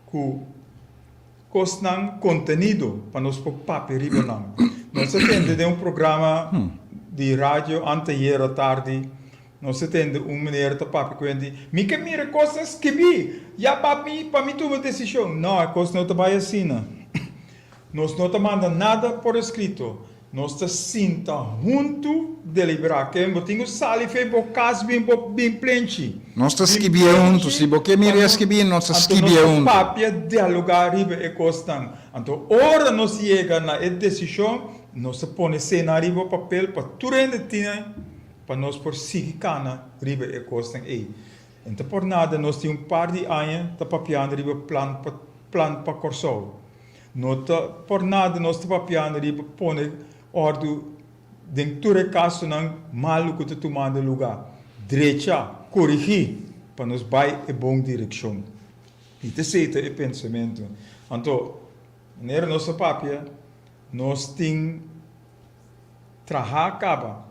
A: com conteúdo para nós pôr papel riba não. Nós atendemos programa de rádio anteontem à tarde. Nós atendemos maneira de papo que diz, me que mira coisas que vi, já para mim tomar decisão. Não, a coisa não vai assim. Nós não te manda nada por escrito. Nós te sinta junto deliberar. Que eu tenho sal e fez o caso bem plente.
C: Nós te escrevia junto, se você mira escrever, nós te escrevia junto.
A: Nós papel dialogar riba e costa. Então, ora nós chega na decisão, nós põe cena riba papel para tudo para nós por seguir cana riba e costa aí. Então por nada nós temos par de anos tá papiando riba plan para corso. Não tá por nada nós tá papiando riba põe ordem dentro do caso não mal que tu tomando lugar. Direita corrigir para nos vai em boa direção. E te aceita o pensamento. Então, maneira nossa papia nós tem trabalhar acaba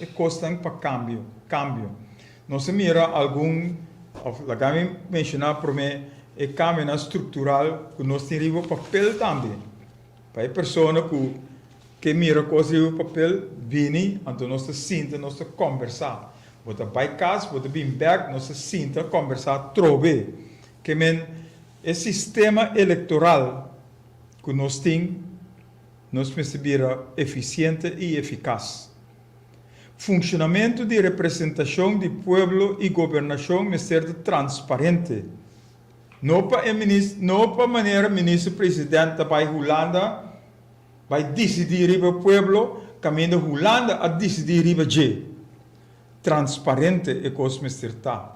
A: e costam para cambio. Não se mira algum, lá que mencionar para mim, é cambio estrutural que nós temos papel também. Para a pessoa que mira coisas no papel, vini, então nós se sinta, nós se conversar. Bota vai casa, bota bem back, nós se sinta conversar, trove. Que men, o sistema eleitoral que nós temos, nós percebemos eficiente e eficaz. Funcionamento de representação do povo e governação é ser transparente. Não para maneira ministro-presidente vai Holanda vai decidir para o povo caminho Holanda a decidir riba je. Transparente e cosmesterta.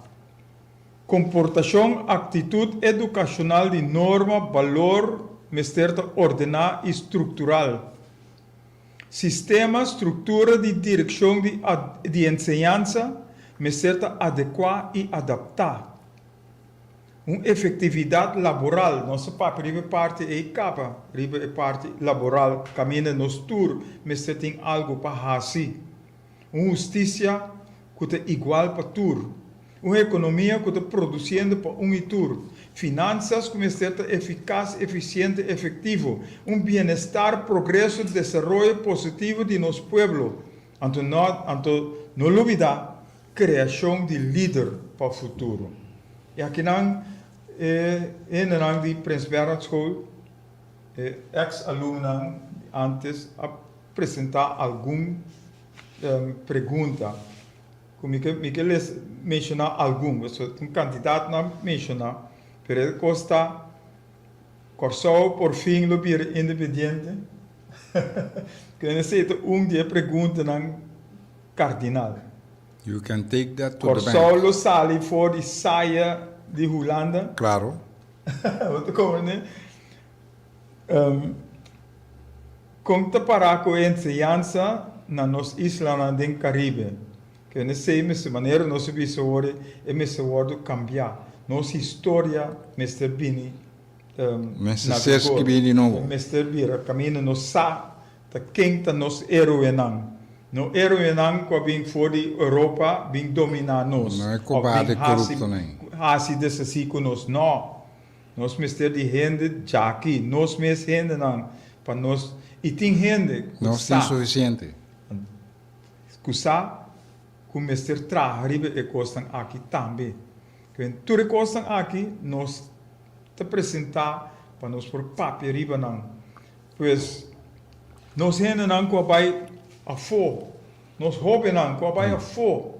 A: Comportação, atitude educacional de norma, valor, mesterta ordenar e estrutural. Sistema, estrutura de direção de enseñanza, mesterta adequar e adaptar. Uma efetividade laboral, nossa parte é capa, é parte laboral, caminha nos tour, mesterta tem algo para fazer. Uma justiça que é igual para tour. Uma economia que está produzindo para e tour. Finanças que estão eficaz, eficiente, efetivo. Bem-estar, progresso, desenvolvimento positivo de nosso povo. Então, não olvidar, criação de líder para o futuro. E aqui não de Prince Bernhard School, ex-aluna, antes apresentar alguma pergunta. Como eu les mencionar algum, candidato não mencionar, pero ele costa Corsou por fim lobir independente. Que necessita dia pergunta não cardinal.
C: You can take that to the
A: Corsou
C: bank.
A: lo sali for de saia de Holanda.
C: Claro.
A: Wat komen né? Conta para com a enseñanza na nos islas do Caribe. Que nessa maneira nosso bisavô e bisavô cambiar nossa história mestre bini
C: Mensagem que vem de novo.
A: mestre bira caminho nos sa ta quem nos heroenang no heroenang que vem fora de Europa vem dominar nos
C: Não é cobarde corrupto nem.
A: hasi desse assim com nós mestre de gente já aqui nós mes gente não para nós e tem gente
C: Não tem suficiente.
A: Kusa com mestre trabalha e costam aqui também. Quando tudo costam aqui, nós te apresentar para nós por papel riba não. Pois nós ainda não que vai a fo, nós hobby não que vai a fo.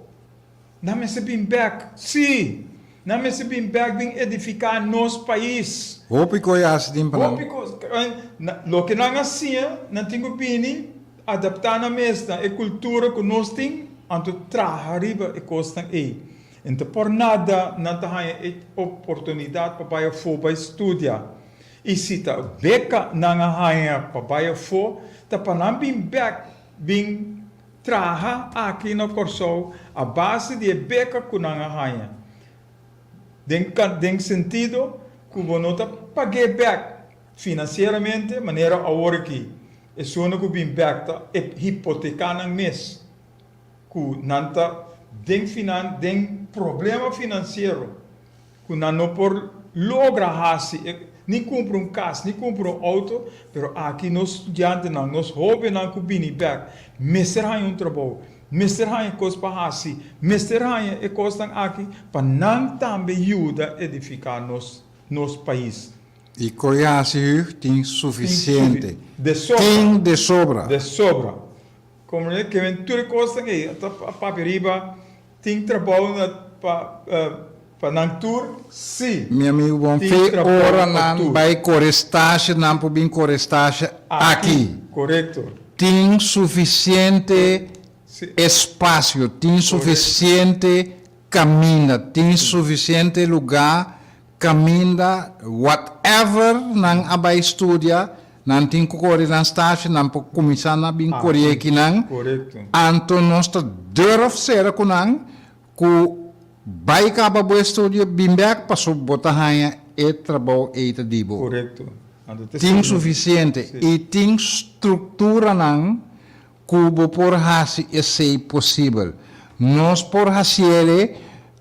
A: Não me se bem back, sim. Não me se bem back bem edificar nosso país.
C: Hoop que eu acho que
A: Hobby lo que não assim, não tenho bem adaptar na mesma e cultura que nós temos. Anto trabalhar e costam aí. Então, por nada, não tem oportunidade para ir para estudar. E se a beca não há para ir para para não vir trabalhar aqui no Corsou, a base de beca que não há. Tem sentido que você pague back financeiramente, maneira a hora aqui. E se você não tem hipotecar no mês. Que nanta tem problema financeiro que não por logra fazer nem compra casa nem compra auto pero aqui nós estudantes não nós hobby não que bini back mestre trabalho mestre coisa para fazer mestre é coisa aqui para não também ajuda a edificar nosso país
C: E Coiace tem suficiente.
A: de sobra
C: Tem de sobra.
A: de sobra. Como é que vem tudo coisa aí, a paperiba tem trabalho para não tour, sim.
C: Meu amigo, bom,
A: Tem
C: fe
A: trabalho
C: ora
A: para
C: não
A: tudo.
C: vai corestagem, não por bem corestagem aqui.
A: Correto.
C: Tem suficiente
A: Sim.
C: espaço, tem suficiente caminho, tem suficiente lugar, caminho, whatever não vai estudar. Não tem que correr na estágio, não pode começar a vir correr aqui, não.
A: Correto.
C: Então, nós devemos ser com não, que vai acabar o estudo, bem back, passou botar e trabalho e dibo.
A: Correto.
C: Tem suficiente
A: Sim.
C: e tem estrutura não, que o por fazer é ser possível. Nós por fazer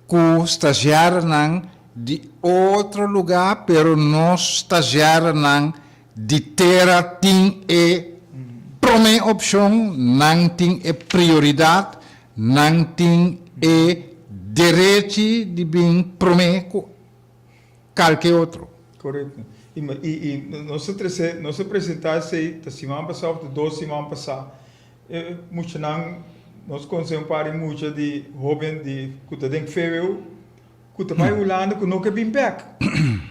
C: que o estagiário não de outro lugar, pero nós estagiário não de terra tem primeira opção, não tem prioridade, não tem direito de vir primeiro qualquer outro.
A: Correto. E nós apresentamos a semana passada, 2 semanas passadas, muito não, nós conhecemos muito de jovens de que tem feio, que vai olhando que não quer vir back.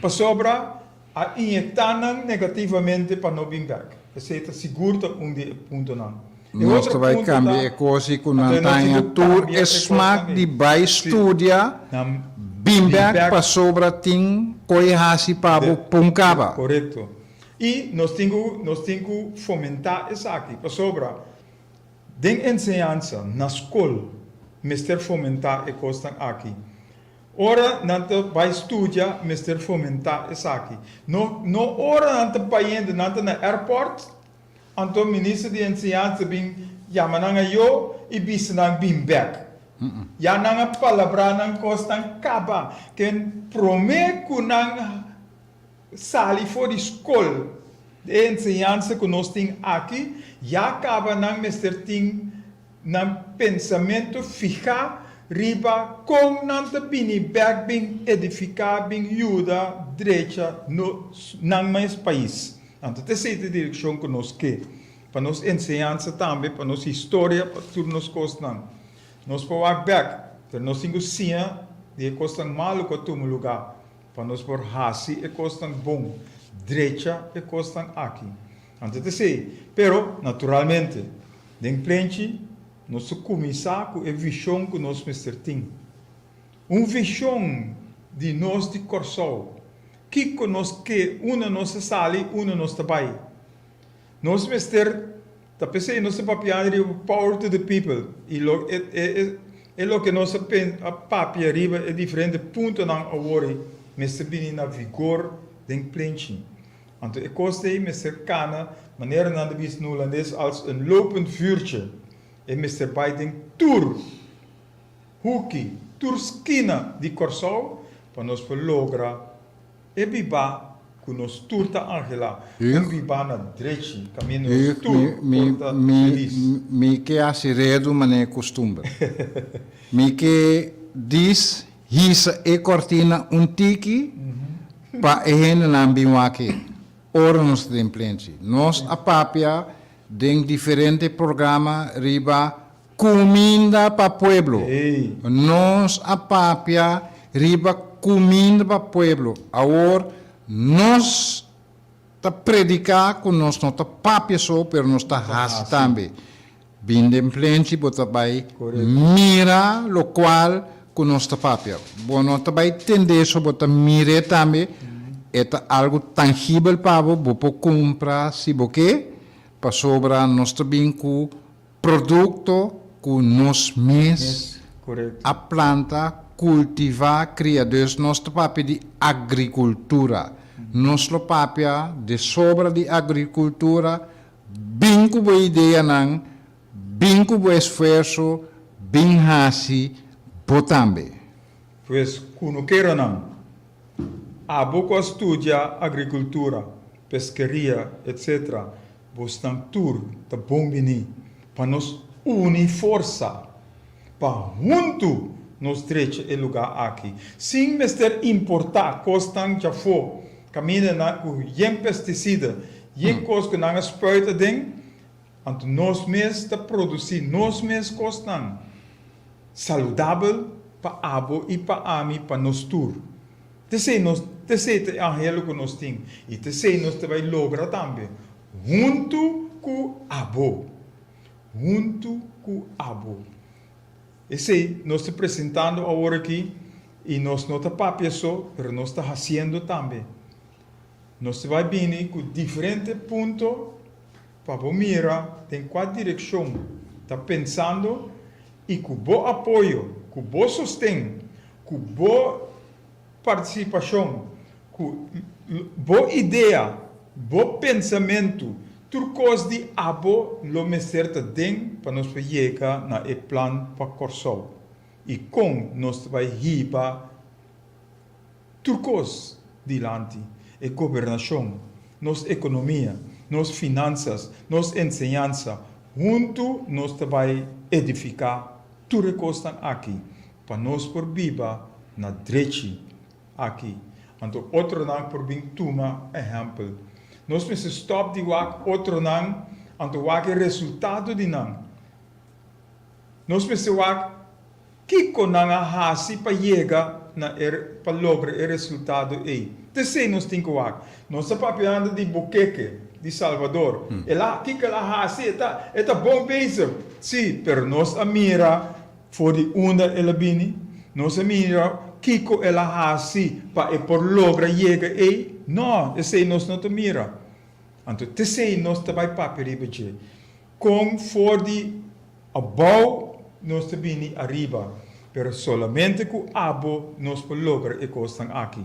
A: Para sobra a injetar negativamente para não vir back. Esse é seguro dia ponto não.
C: nós
A: outro
C: vai
A: ponto
C: cambiar
A: tá-
C: a coisa que
A: Então,
C: não
A: nós
C: tenha
A: temos que
C: tur
A: cambiar a
C: esmak
A: coisa
C: de
A: também.
C: vai
A: Sim.
C: estudia
A: Nam-
C: bimbek para sobra ting koi hasi pabo punkaba.
A: Correto. E nós temos que fomentar isso aqui. Para sobra, de ensinança na escola, mister fomentar a coisa aqui. Ora, nanta vai estudar, mister fomentar isso aqui. No ora nanta paiendo, nanta na airport, anto ministro de ensinança bem yamananga yo e bisanang bimbek. Ya nanga palabra nang kostang kaba, ken prome kunang sali for de school. De ensinança que nós temos aqui, já acaba nang mister ting nang pensamento ficar riba com nanta bini back bing edificar bing juda direita no nang mais país. Então, essa é a direção que nós queremos. Para nós ensinança também, para nossa história, para tudo nos costas. Nós podemos back, para nós temos sia de costas malo que tu lugar. Para nós por hasi e costas bom, direita e costas aqui. Então, pero naturalmente, de frente nós começar com a visão que nós temos. Uma visão de nós de Corsol. Que nós que uma nossa sala, uma nossa trabalho. Nós mister, tá pensei nós papiando power to the people. E lo que nós papia arriba é diferente ponto na agora, mister bem na vigor de frente. Então, eu gostei mister cana, maneira na de bis holandês als een lopend vuurtje. E Mr. Biden tour hoekie, tour esquina de Corsol, para nós lograr e biba que nós turta Angela, biba na direita, caminho nos tour, porta feliz.
C: Mi que asiredo mané costumbre. Mi que diz hisa e cortina un tiki pa ehen na ambiwake. Ora nos tem plente. Nós a papia de diferente programa riba comida para pueblo.
A: Ei.
C: Nós a papia riba comida para pueblo. Agora nós ta predicar com nós não ta papia só, pero nós ta hasi também. Binde plente bota vai mira lo qual com nós ta papia. Bueno, ta vai tender so bota mire também. É algo tangível para você comprar se você para sobra nosso vinco produto que nós mesmos a planta cultivar criadores nosso papel de agricultura nosso papel de sobra de agricultura vinco boa ideia não vinco boa esforço bem hasi botambe
A: Pues, quando queira não, a boca estudia agricultura, pesqueria, etc. Bostan tour, tá bom bini, para nós unir força, para junto nos treche e lugar aqui. Sem mister importar, costan já for, caminha na com yen pesticida, yen coisa que não spuita ding, então nós mesmos tá produzir, nós mesmos costan saudável para abo e para ami para nós tour. Tese é angelo que nós temos e tese nós vai lograr também. Junto com abo. Junto com abo. Esse nós estamos apresentando agora aqui e nós não estamos papel só, mas nós estamos fazendo também. Nós vai vir com diferentes pontos para mirar em qual direção está pensando e com bom apoio, com bom sustento, com boa participação, com boa ideia, bom pensamento, tudo coisa de abo, lo me certa den para nós chegar na plan para Corsol. E com nós vai riba tudo coisa dilante, a governação, nossa economia, nossas finanças, nossa ensinança, junto nós vai edificar tudo coisa aqui, para nós por viva na direita aqui. Então, outro não por bem toma exemplo. Nós precisamos stop de wak outro não, então wak resultado de não. Nós precisamos wak que com não hasi para chegar na para lograr o resultado aí. Terceiro nós temos que wak. Nós estamos papelando de buqueque, de Salvador. Ela que ela hasi eta bom bezig. Sim, pero nós mira for die onda ela bini. Nós mira kiko ela hasi pa e por logra llega e no, esse nós não te mira. Então, te sei nós também papel beje. Com for die abou nós te bini arriba. Pero solamente com abo nós por logra e costan aqui.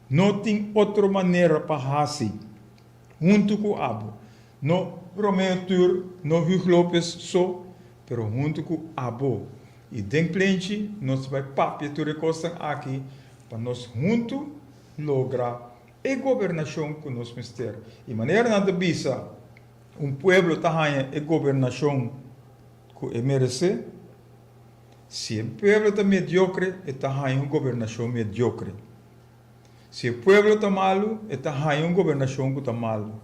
A: Não tem outra maneira para hasi. Junto com abo. No Romeo Tur, no Hugo Lopes só, pero junto com abo. E den plente, nós vai papel tu recostam aqui para nós junto lograr a governação que nós mister. E maneira na bisa, pueblo tahanha a governação que merece. Se o pueblo está mediocre, está uma governação mediocre. Se o pueblo está malo, está uma governação que está malo.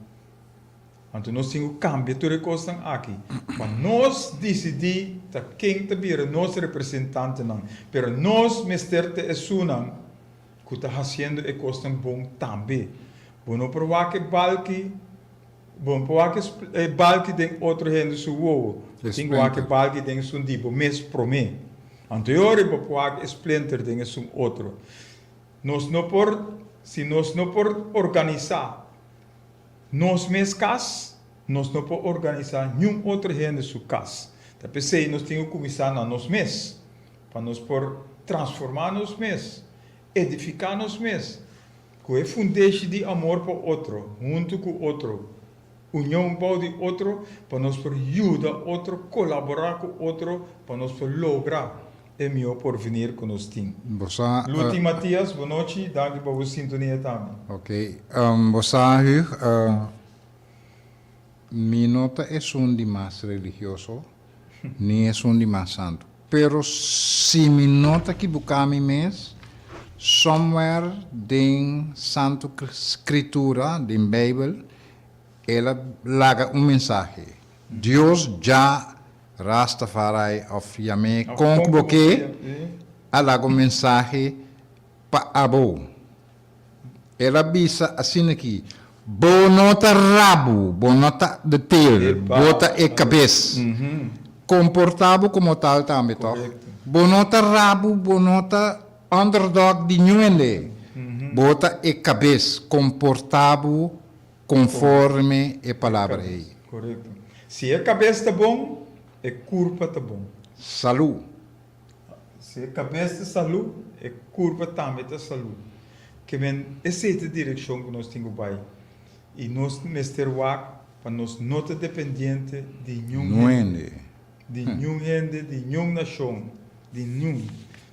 A: Então nós temos que cambiar tudo que aqui. Para nós decidir quem está vira nosso representante não. Pero nós mister te esunan que está fazendo e costa bom também. Bom provar que balki, bom provar que balki tem outro gente su ovo. Tem que balki tem su tipo mês pro mês. Anterior para provar que splinter tem su outro. Nós não por se nós não por organizar nós mesmos cas, nós não podemos organizar nenhum outro gente em sua casa. Então, pensei, nós temos que começar na nós mesmos, para nós por transformar nós mesmos, edificar nós mesmos, com a fundamento de amor para o outro, junto com o outro, união para o outro, para nós por ajudar o outro, colaborar com o outro, para nós por lograr o melhor porvenir que nós temos. Luti Matias, boa noite, danke pela sintonia também.
C: Ok, você mi nota es un de más religioso, ni es un de más santo. Pero si mi nota que buscami mes, somewhere in Santa Escritura, in Bible, ela laga un mensaje. Dios ya Rastafari of Yame convoqué a lago mensaje pa abo. Ela bisa assim aqui. Bonota rabo, bonota de tail, bota e cabeça. Comportado como tal também, toch? Bonota rabo, bonota underdog de nuende. Bota e cabeça, comportado conforme a palavra aí.
A: Correto. Se a cabeça está bom, a curva está bom.
C: Saúde.
A: Se a cabeça está saúde, a curva também está saúde. Que vem essa é a direção que nós temos para e nós mestre para nós não estar dependente de nenhum gente, de nenhuma nação, de nenhum.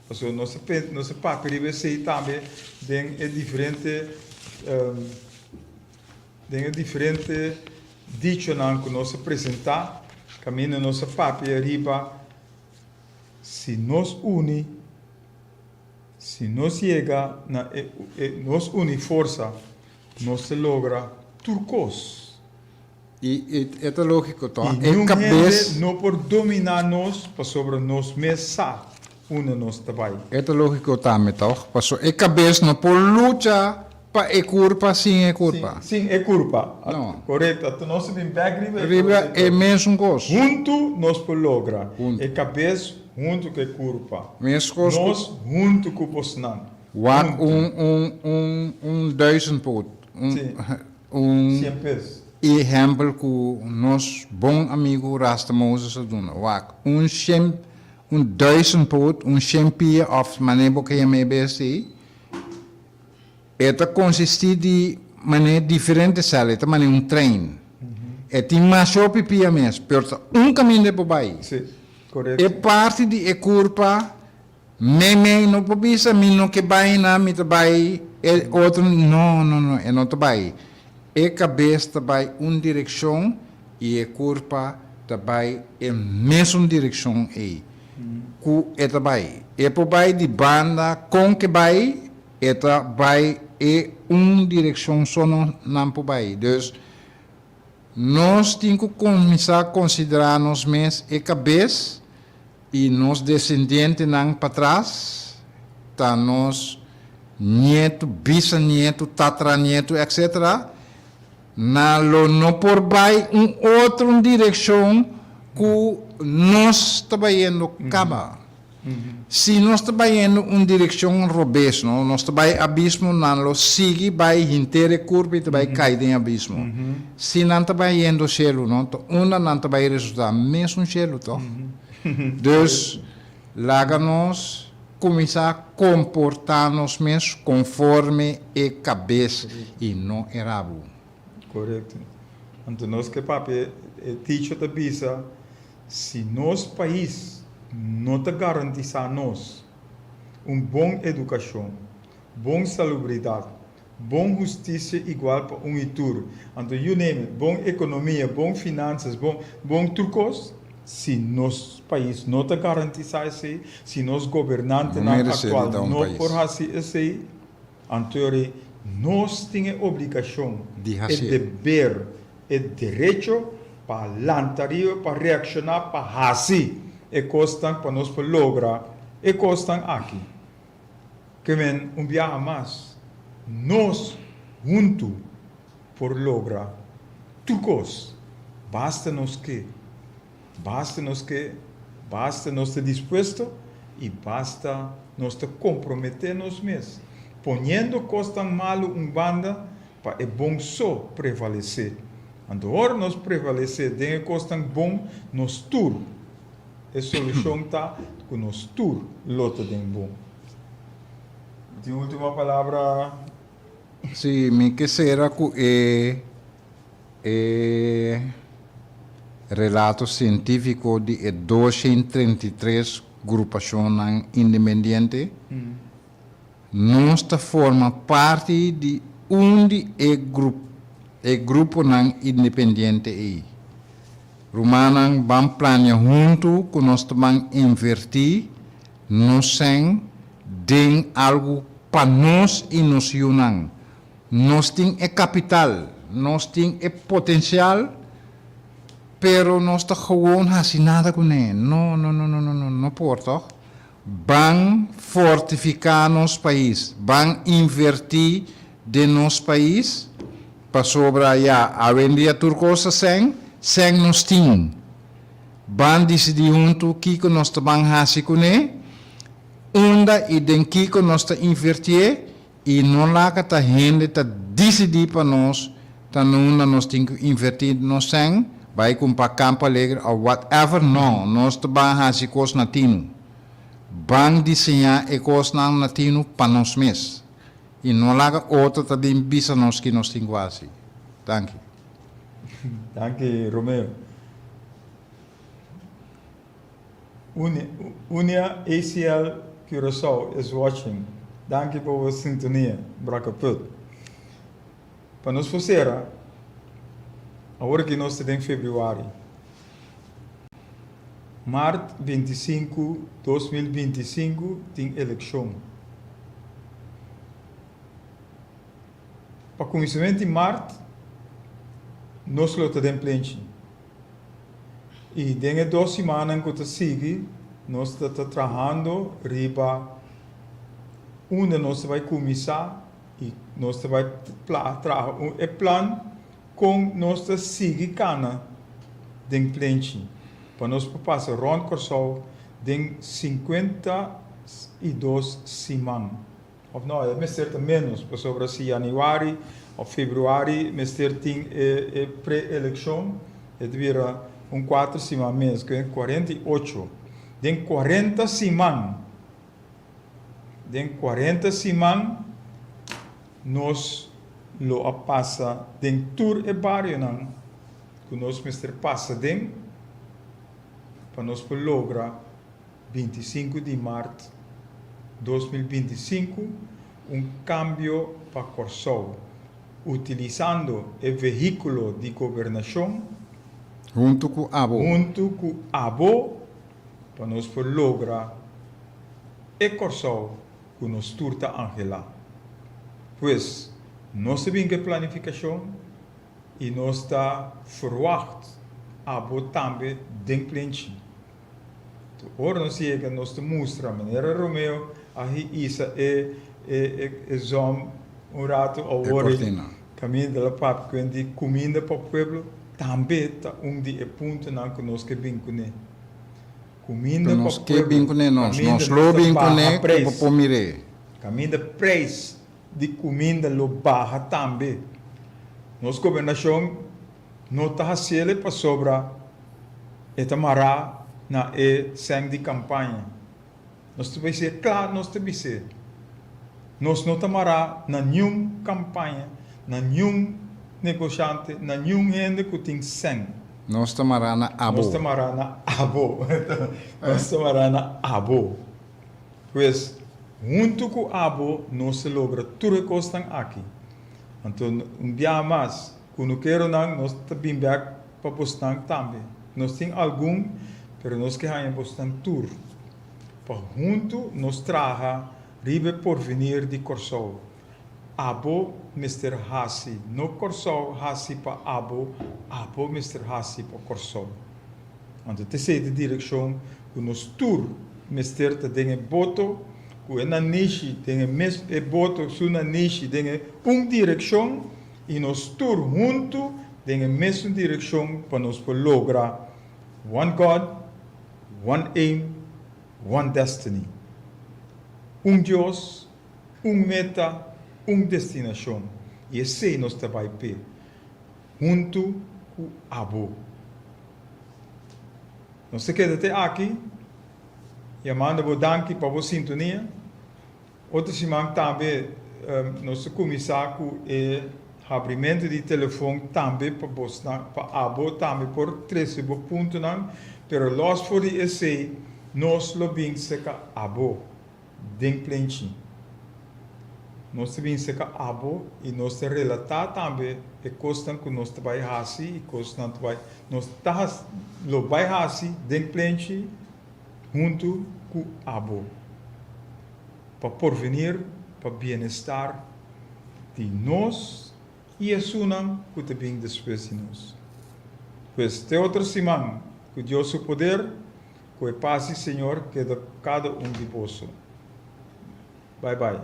A: Porque nosso papel vai ser também é diferente dicho que nós apresentar, caminho nosso papel arriba, se nós une, se nós chega, nós une força, nós se logra turcos.
C: E é lógico, tá?
A: E cabeça não por dominar nós, para sobre nós mesmos, une nós também.
C: É lógico também, tá? Porque é cabeça não por luta para é culpa, sim é culpa.
A: Sim, é culpa.
C: Não.
A: Correto. Então nós vem back
C: riba é mesmo coisa.
A: Junto nós por logra. É cabeça junto com a culpa.
C: Mesmo coisa.
A: Nós junto com o posnan.
C: Wat 1000 poot.
A: 100 pesos.
C: Exemplo que nós bom amigo Rasta Moses doen. Wat 1000 poot, champia of manebo que me beste. Eta consiste de maneira diferente sala, eta maneira trem. E tem mais pipia mesmo, pero caminho de papai.
A: Sim, correto.
C: E parte de curva, me não precisa mino que vai na me vai, e outro não, é não vai. E cabeça vai direção e curva vai em mesma direção aí. Ku eta vai. E papai de banda com que vai, eta vai e direção só não papai. Dus nós temos que começar a considerar nós mesmos e cabeça e nós descendentes não para trás, tá nós neto, bisneto, tataraneto, etc. no por vai outra direção que nós trabalhando caba. Se nós trabalhando direção robês, nós trabalhamos abismo, não sigue vai inteira curva e vai cair em abismo. Se não trabalhando cielo, não, não trabalha resultado mesmo cielo, toh. Dus laga-nos começar a comportar-nos mesmo conforme a cabeça e não é rabo.
A: Correto. Então, nós que papi, teacher da bisa, se nosso país não te garantizar nós boa educação, boa salubridade, boa justiça igual para itur, então, you name it, boa economia, boa finanças, bom turcos, se nosso país não te garantizar isso, se nosso governante atual não por assim isso, então, nós temos obrigação, dever, direito para lançar, para reaccionar, para assim, e costam para nós lograr, e costam aqui. Que vem viaje mais, nós juntos por lograr, turcos, basta nos que estar disposto e basta nos comprometer nos mesmos. Ponendo costa malo banda para é bom só prevalecer. Agora nós prevalecer, tem costa bom nos tur. A solução está com nos tur, lota de bom. De última palavra.
C: Sim, me que será que relato científico de 233 agrupações independentes. Nós forma parte de grupo independente aí. Romanan vamos planear junto que nós vamos invertir, nós sem algo para nós e nos unam. Nós temos capital, nós temos potencial, pero nós está gewoon assim nada com ele. Não pode. Vão fortificar nosso país, vão invertir de nosso país para sobrar a vendia turcosa sem nós temos. Vão decidir junto que nós vamos fazer com ele, onda e den que nós está invertir e não lá que a gente está decidir para nós, tá não nós temos que invertir nós sem, vai comprar Campo Alegre ou whatever, não, nós vamos fazer coisas natino. Vão desenhar e coisas natino para nós mesmos. E não lá outra também bisa nós que nós temos quase. Thank you.
A: Thank you, Romeo. Unia ACL Curaçao is watching. Thank you por sua sintonia. Bracaput. Para nós fazer, agora que nós estamos em fevereiro, março 25, 2025, tem eleição. Para começamento de março, nós estamos pleno. E dentro de 2 semanas que seguem, nós estamos trabalhando riba onde nós vamos começar e nós vamos trabalhar um plano com nós seguir cana dentro pleno. Para nós passar rond Curaçao dentro 52 semanas. Of não, é certo menos, por sobre janeiro ou fevereiro, mas tem pré-eleição, devia 4 semanas menos, que é 48. Tem 40 semanas. Tem 40 semanas, nós lo passa dentro tour e barrio, que nós passa dentro, para nós lograr 25 de março 2025 cambio para Curaçao, utilizando o veículo de governação
C: junto com
A: ABO, para nós lograr e Curaçao que nós turta Angela. Pois, nós temos que planificação e nós está verwacht ABO também dentro pleno. Ora nós chega, nós te mostra a maneira Romeo, aí isso é rato ou caminho da pap quindi comida para o pueblo também tá de ponto não que nós que bem com ele comida para
C: Nós
A: o
C: que
A: pueblo
C: bem com nós
A: caminho
C: lo bem com
A: barra
C: que para mire.
A: caminho da preço de comida lo barra também nossa governação não está fazendo para sobra esta mará na sangue de campanha nós temos que ser claro nós temos que ser nós não estamos na nenhuma campanha, na nenhum negociante, na nenhum gente que tem sangue.
C: Nós estamos na abo.
A: Nós estamos na abo. Nós estamos na abo. Pois, junto com abo, nós se logra tudo que estão aqui. Então, dia mais, quando quero nós também para postar também. Nós temos algum, mas nós queremos postar tudo. Para junto, nós traga ribe por venir de Corsol. Abo, Mr. Hassi. No Corsol, Hassi para Abo. Abo, Mr. Hassi para Corsol. Então, terceira direção, que nós tur, Mr. te dengue boto, que na niche, dengue mes e boto, su na niche, dengue direção, e nós tur junto, dengue mesma direção, para nós lograr one God, one aim, one destiny. Deus, meta, destinação. E esse nós vai ter. Junto com o Abo. Nós se queda até aqui. E manda vou danke para a sintonia. Outra semana também nós começar com o abrimento de telefone também para a Abo também por 13 pontos. Pero nós for esse nós lobbying seca Abo. Den plenty. Nós temos que abo e nós temos que relatar também e costam que nós vai fazer e costam que nós vai fazer den plenty junto com abo para porvenir, para bem-estar de nós e a sunam que também depois de nós. Pois até outra semana, que Deus o poder, que a paz do Senhor que de cada de vós. Bye bye.